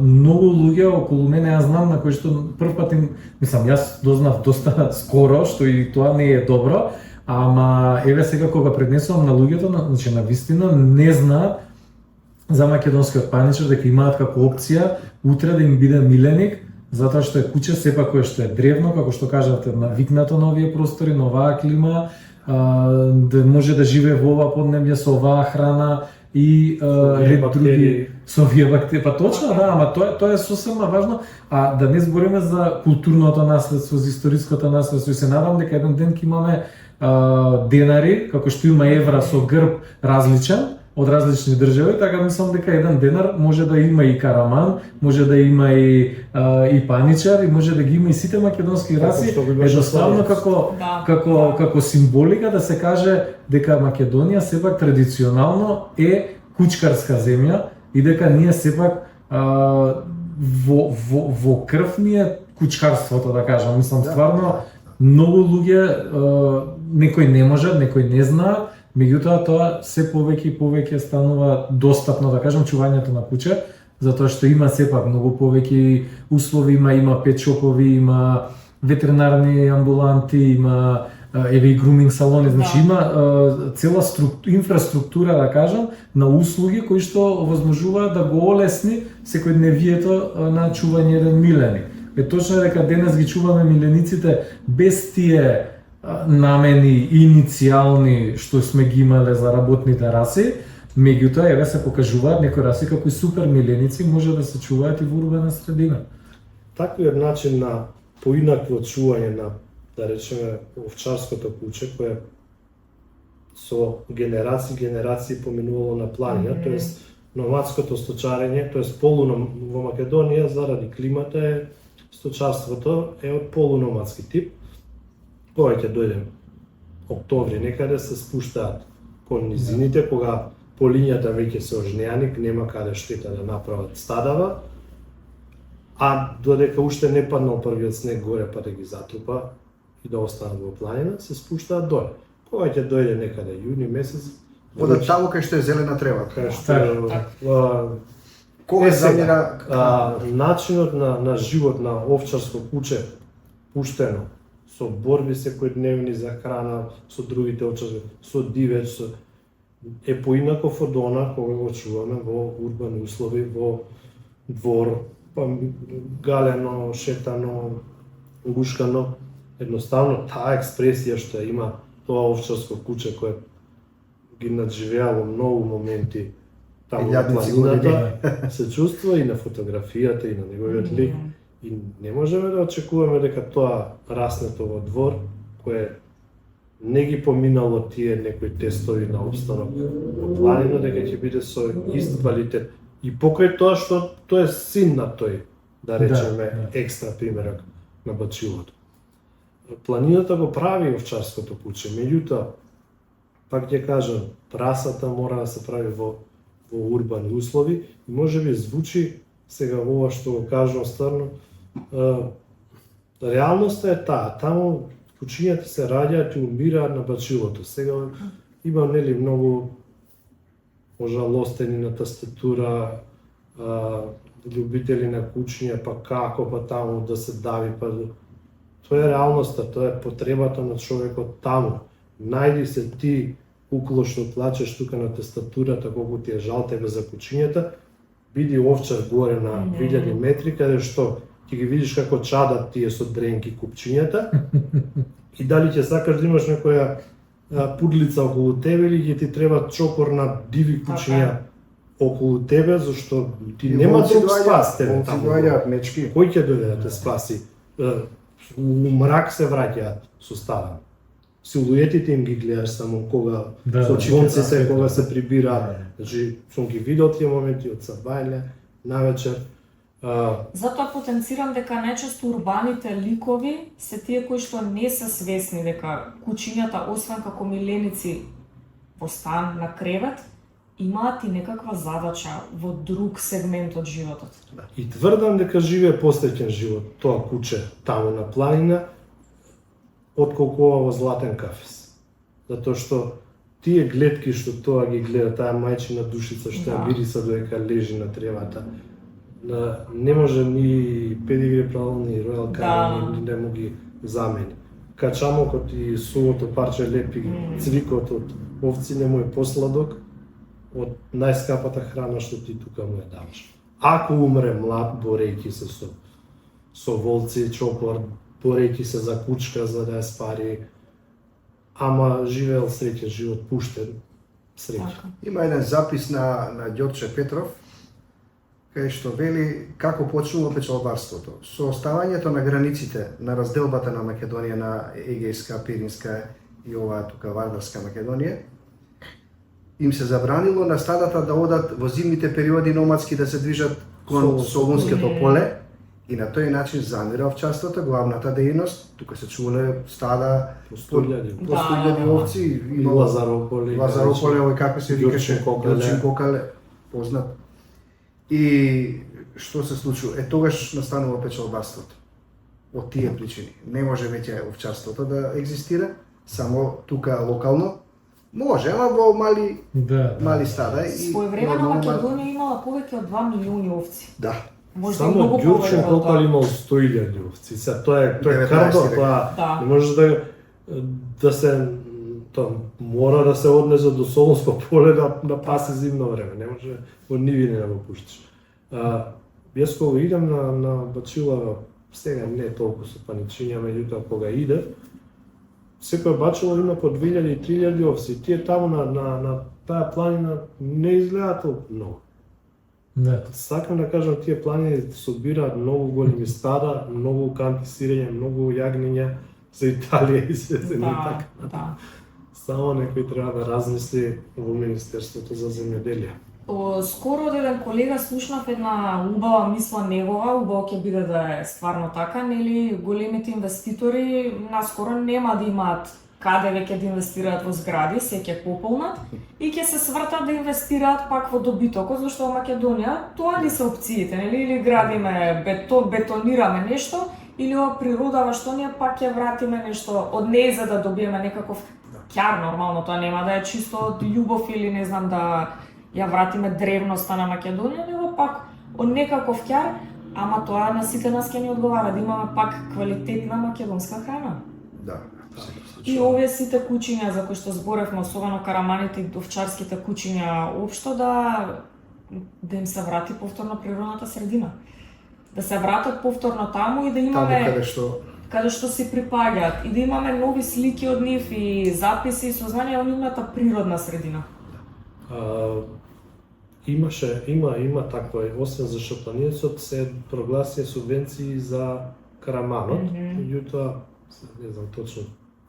многу луѓе околу мене, јас знам на кои што првпат им, мислам, јас дознав доста скоро, што и тоа не е добро, ама еве сега кога преднесувам на луѓето, значи на вистина не знаат за македонскиот паничар дека имаат како опција утре да им биде миленик, затоа што е куче сепак кое што е древно, како што кажавте, навикнато на овие простори, на оваа клима, да може да живее во ова поднебје со оваа храна и ред други со овие бактерии. Па точно, да, ама тоа е сосема важно, а да не збориме за културното наследство, за историското наследство и се надам дека еден ден ќе имаме денари, како што има евра со грб различен од различни држави, така мислам дека еден денар може да има и Караман, може да има и паничар, и може да ги има и сите македонски раси, едноставно како символика да се каже дека Македонија сепак традиционално е кучкарска земја и дека ние сепак во крв ни е кучкарството, да кажам. Мислам, стварно многу луѓе некои не можат, некои не знаат, меѓутоа тоа се повеќе и повеќе станува достапно, да кажам, чувањето на куче, затоа што има сепак многу повеќе услови, има петшопови, има ветеринарни амбуланти, има еве и груминг салони, значи има цела инфраструктура, да кажам, на услуги кои што овозможуваат да го олесни секојдневието на чување еден миленик. Точно е дека денес ги чуваме милениците без тие намени иницијални што сме ги имале за работните раси, Меѓутоа, еве се покажуваат некои раси како супер миленици, може да се чуваат и во урбана средина. Таквиот начин на поинакво чување на, да речеме, овчарското куче, кое со генерации поминувало на планина, тоест номадското сточарење, тоест во Македонија заради климата сточарството е од полуномадски тип. Кога ќе дојде октомври некаде се спуштаат кон низините, кога полињата веќе се ожнеани, нема каде штета да направат стадава, а додека уште не паднал првиот снег горе па да ги затрупа и да останат во планина, се спуштаат доле. Кога ќе дојде некаде јуни месец, Одат таму кај што е зелена трева. кај што Кога замира начинот на живот на овчарско куче пуштено со борби секојдневни за храна со другите овчари, со дивеч, е поинаков од она кога го чуваме во урбани услови, во двор, па галено, шетано, гушкано. Едноставно таа експресија што има тоа овчарско куче кое ги надживеа во многу моменти таму на Илјадници планината, се чувствува и на фотографијата, и на неговиот лик. И не можеме да очекуваме дека тоа раснето во двор, кое не ги поминало тие некои тестови на обстанок во планина, дека ќе биде со ист квалитет. И покрај тоа што тој е син на тој, да речеме, екстра примерок на бачилото. Планината го прави овчарското куче, меѓутоа, пак ќе кажам, расата мора да се прави во урбани услови и можеби звучи сега ова што го кажам стварно, реалноста е таа, таму кучињата се раѓаат и умираат на бачилото. Сега има нели многу ожалостени на тастатура, љубители на кучиња, па како, па таму да се дави, па тоа е реалноста, тоа е потребата на човекот таму. Најди се ти уколо што плачеш тука на тастатурата, колку ти е жал тебе за кучињата, биди овчар горе на 1000 метри, каде што ќе ги видиш како чадат тие со дренки купчињата и дали ќе сакаш да имаш некоја пудлица околу тебе или ќе ти треба чокор на диви кучиња околу тебе, зашто ти нема друг спас тебе таму. мечки. Кој ќе дојде да те спаси? У мрак се враќаат со става. Силуетите им ги гледаш само кога со звонци се кога се прибираат. Значи сум ги видел тие моменти од сабајле навечер. Затоа потенцирам дека најчесто урбаните ликови се тие кои што не се свесни дека кучињата, освен како миленици во стан на кревет, имаат и некаква задача во друг сегмент од животот. И тврдам дека живее посреќен живот тоа куче таму на планина, отколку ова во Златен кафес. Затоа што тие гледки што тоа ги гледа, таа мајчина душица што ја бириса додека лежи на тревата, не може ни педигри правил, ни Ројал Канин, не му ги замени. Качамокот и сувото парче лепи цвикот од овци не му е посладок од најскапата храна што ти тука му ја даваш. Ако умре млад, борејќи се со волци, чопор, борејќи се за кучка за да ја спари, ама живеел среќен живот, пуштен, среќен. Има еден запис на Ѓорче Петров, кај што вели како почнува пчеларството. Со оставањето на границите на разделбата на Македонија на Егејска, Пиринска и оваа тука Вардарска Македонија, им се забранило на стадата да одат во зимните периоди номадски да се движат кон Солунското поле и на тој начин замира овчарството, главната дејност. Тука се чувале стада по 100.000 овци и Лазарополе, овој како се викаше, Ѓорчин Кокале, познат. И што се случува? Тогаш настанува пчеларството. Од тие причини. Не може веќе овчарството да екзистира, само тука локално. Може, ама во мали стада. Своевремено Македонија имала повеќе од 2 милиони овци. Да. Може само многу Ѓурчен повеќе од Кокал тоа. имал 100.000 овци. Тоа е кардо, тоа не може да се мора да се однесе до Солунско поле да паси зимно време, не може во нивине да го пуштиш. Јас кога идам на бачила, сега не толку со паничиња, меѓутоа кога идев, секој бачило има по 2000 и 3000 овци. Тие таму на таа планина не изгледа толку многу. Да. Сакам да кажам, тие планини собираат многу големи стада, многу камписирање, многу јагниња за Италија и се не Да, така. да. Само некој треба да размисли во Министерството за земјоделие. Скоро од еден колега слушнав една убава мисла негова, убаво ќе биде да е стварно така, нели големите инвеститори наскоро нема да имаат каде веќе да инвестираат во згради, се ќе пополнат и ќе се свртат да инвестираат пак во добитокот, зашто во Македонија тоа ли се опциите, нели или градиме бетонираме нешто, или ова природава што ние пак ќе вратиме нешто од неј за да добиеме некаков ќар, нормално тоа нема да е чисто од љубов или не знам да ја вратиме древноста на Македонија, него пак од некаков ќар, ама тоа на сите нас ќе ни одговара да имаме пак квалитетна македонска храна. Да. И овие сите куќиња за кои што зборевме, особено караманите и овчарските куќиња општо да им се врати повторно природната средина. Да се вратат повторно таму и да имаме Таму каде што се припаѓаат и да имаме нови слики од нив и записи и сознанија од нивната природна средина. Има таква, освен за шопаниецот се прогласија субвенции за караманот, меѓутоа не знам точно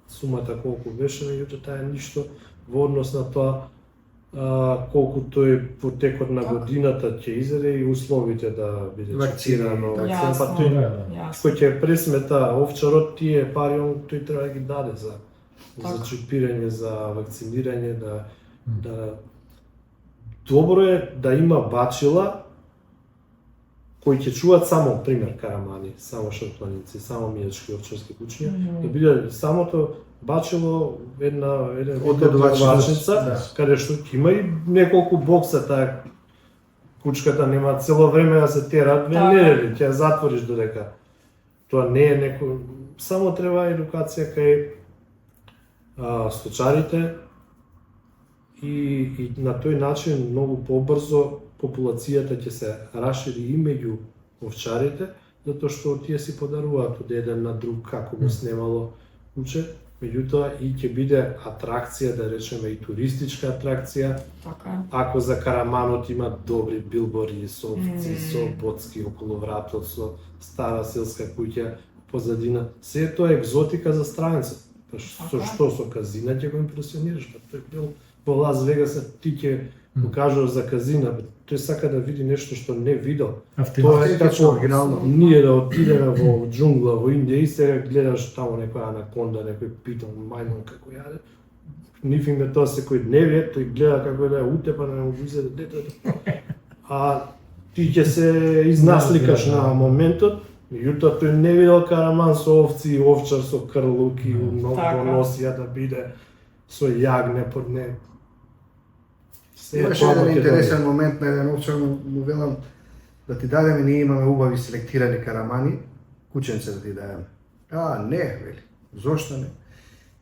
сумата колку беше, меѓутоа таа е ништо во однос на тоа колку тој во текот на годината ќе изеде и условите да биде Вакцинирано, вакцина, па Јасно. тој кој ќе пресмета овчарот, тие пари тој треба да ги даде за чипирање, за вакцинирање, да добро е да има бачила кои ќе чуваат само, пример, карамани, само шарпланици, само мијачки овчарски куќиња, да биде самото бачило еден одгледувачница, каде што има и неколку бокса, таа кучката нема цело време да се терат, не, ќе ја затвориш додека. Тоа не е некој, само треба едукација кај сточарите и на тој начин многу побрзо популацијата ќе се расшири и меѓу овчарите, затоа што тие си подаруваат од еден на друг како го снемало куче, меѓутоа и ќе биде атракција, да речеме и туристичка атракција. Така. Ако за караманот има добри билбори со овци, со боцки околу вратот, со стара селска куќа позадина, се тоа е екзотика за странецот. Па што со казина ќе го импресионираш, па тој бил во Лас Вегас, ти ќе му кажуваш за казина, тој сака да види нешто што не видел. Тоа е како оригинално. Ние да отидеме во џунгла во Индија и сега гледаш таму некоја анаконда, некој питон, мајмун како јаде. Ниф им е тоа секој дневје, тој гледа како да ја утепа, да му изеде детето. А ти ќе се изнасликаш на моментот, меѓутоа тој не видел караман со овци и овчар со крлуки во носија да биде со јагне под не. Имаше еден интересен момент на еден овчар, му велам да ти дадеме, ние имаме убави селектирани карамани, кученце да ти дадеме. Не, вели, зошто не?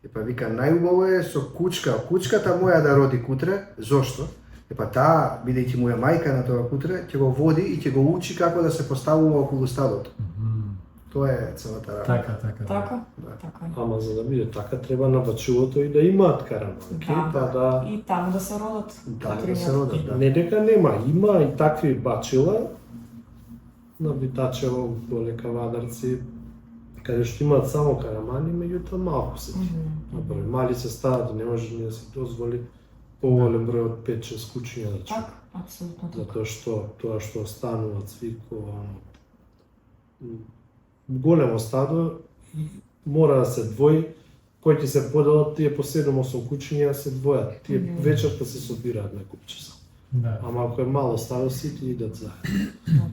Епа вика, најубаво е со кучка, кучката моја да роди кутре, зошто? Епа таа, бидејќи му е мајка на тоа кутре, ќе го води и ќе го учи како да се поставува околу стадото. Тоа е целата работа. Така. Ама за да биде така, треба на бачилото и да имаат караманки, и таму да се родат. Таму да се родат, да. Не дека нема, има и такви бачила на Витачево, доле Кавадарци, каде што имаат само карамани, меѓутоа малку се. Например, мали се стават и не може ни да се дозволи поголем број од 5-6 куќиња да чува. Така, апсолутно така. Затоа што тоа што останува цвико, големо стадо мора да се двои, кои ќе се поделат, тие по 7-8 куќиња се двојат. Тие вечерта се собираат на купче. Ама ако е мало стадо, сите идат заедно.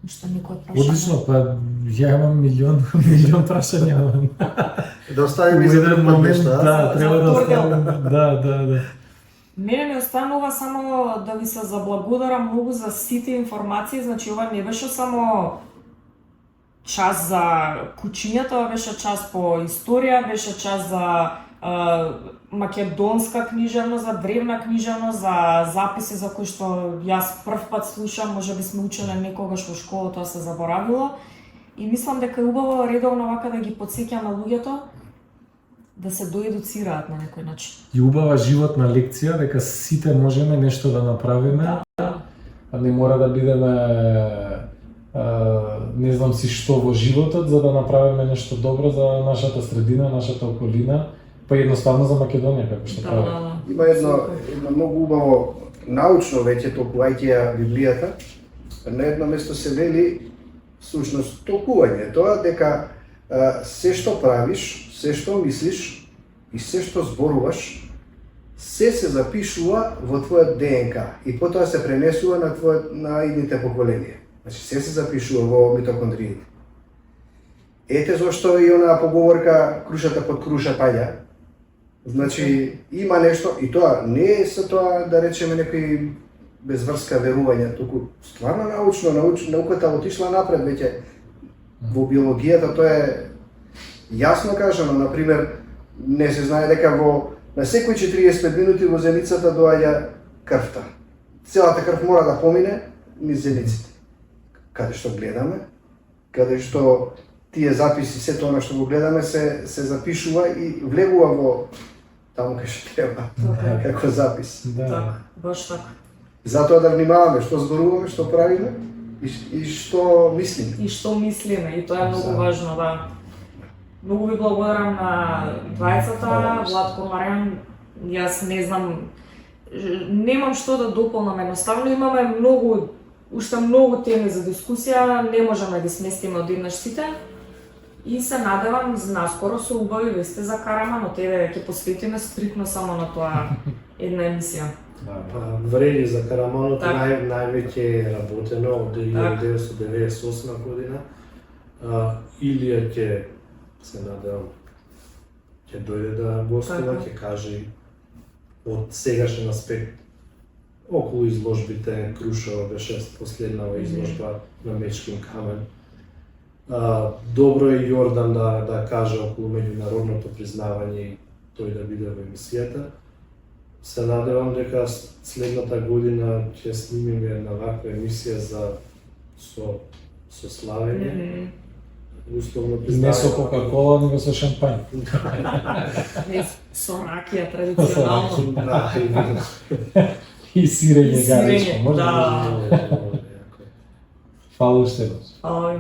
Што никој прашање? Одлично, па ја имам милион прашања. Да оставиме за друг момент, да, треба да оставиме. Да. Мене ми останува само да ви се заблагодарам многу за сите информации, значи ова не беше само час за куќињата, ова беше час по историја, беше час за македонска книжевност, за древна книжевност, за записи за кои што јас прв пат слушам, можеби сме учеле некогаш во школа, тоа се заборавило. И мислам дека е убаво редовно вака да ги потсеќаме луѓето да се доедуцираат на некој начин. И убава животна лекција дека сите можеме нешто да направиме, а не мора да бидеме не знам си што во животот за да направиме нешто добро за нашата средина, нашата околина, па едноставно за Македонија како што прави. Има едно многу убаво научно веќе толкувајќи ја Библијата. На едно место се вели всушност толкување тоа дека се што правиш, се што мислиш и се што зборуваш, се запишува во твојот ДНК и потоа се пренесува на идните поколенија. Значи се запишува во митохондриите. Ете зошто и онаа поговорка крушата под круша паѓа. Значи има нешто и тоа не е со тоа да речеме некои безврска верување, туку стварно научно, науката отишла напред веќе. Во биологијата тоа е јасно кажано, например, не се знае дека на секои 45 минути во зеницата доаѓа крвта. Целата крв мора да помине низ зениците. Каде што гледаме, каде што тие записи, сето она што го гледаме се запишува и влегува во таму кај што треба, како запис. Така, баш така. Затоа да внимаваме што зборуваме, што правиме и што мислиме. И што мислиме, и тоа е многу важно, да. Многу ви благодарам на двајцата, Владко, Маријан, јас не знам, немам што да дополнам, едноставно имаме уште многу теми за дискусија, не можеме да ги сместиме одеднаш сите. И се надевам наскоро со убави вести за Караман, од тебе ќе посветиме стрикно само на тоа една емисија. Вреди за Караманот највеќе е работено од 1998 година. Илија ќе се надевам ќе дојде да гостува, ќе каже од сегашен аспект околу изложбите. Крушево беше последнава изложба на Мечкин камен. Добро е Јордан да каже околу меѓународното признавање и тој да биде во емисијата. Се надевам дека следната година ќе снимиме една ваква емисија со славење. Условно признавање. Не со Кока-кола, него со шампањ. Со ракија традиционално. И сирење гаричко, може да. Фала уште еднаш. Фала.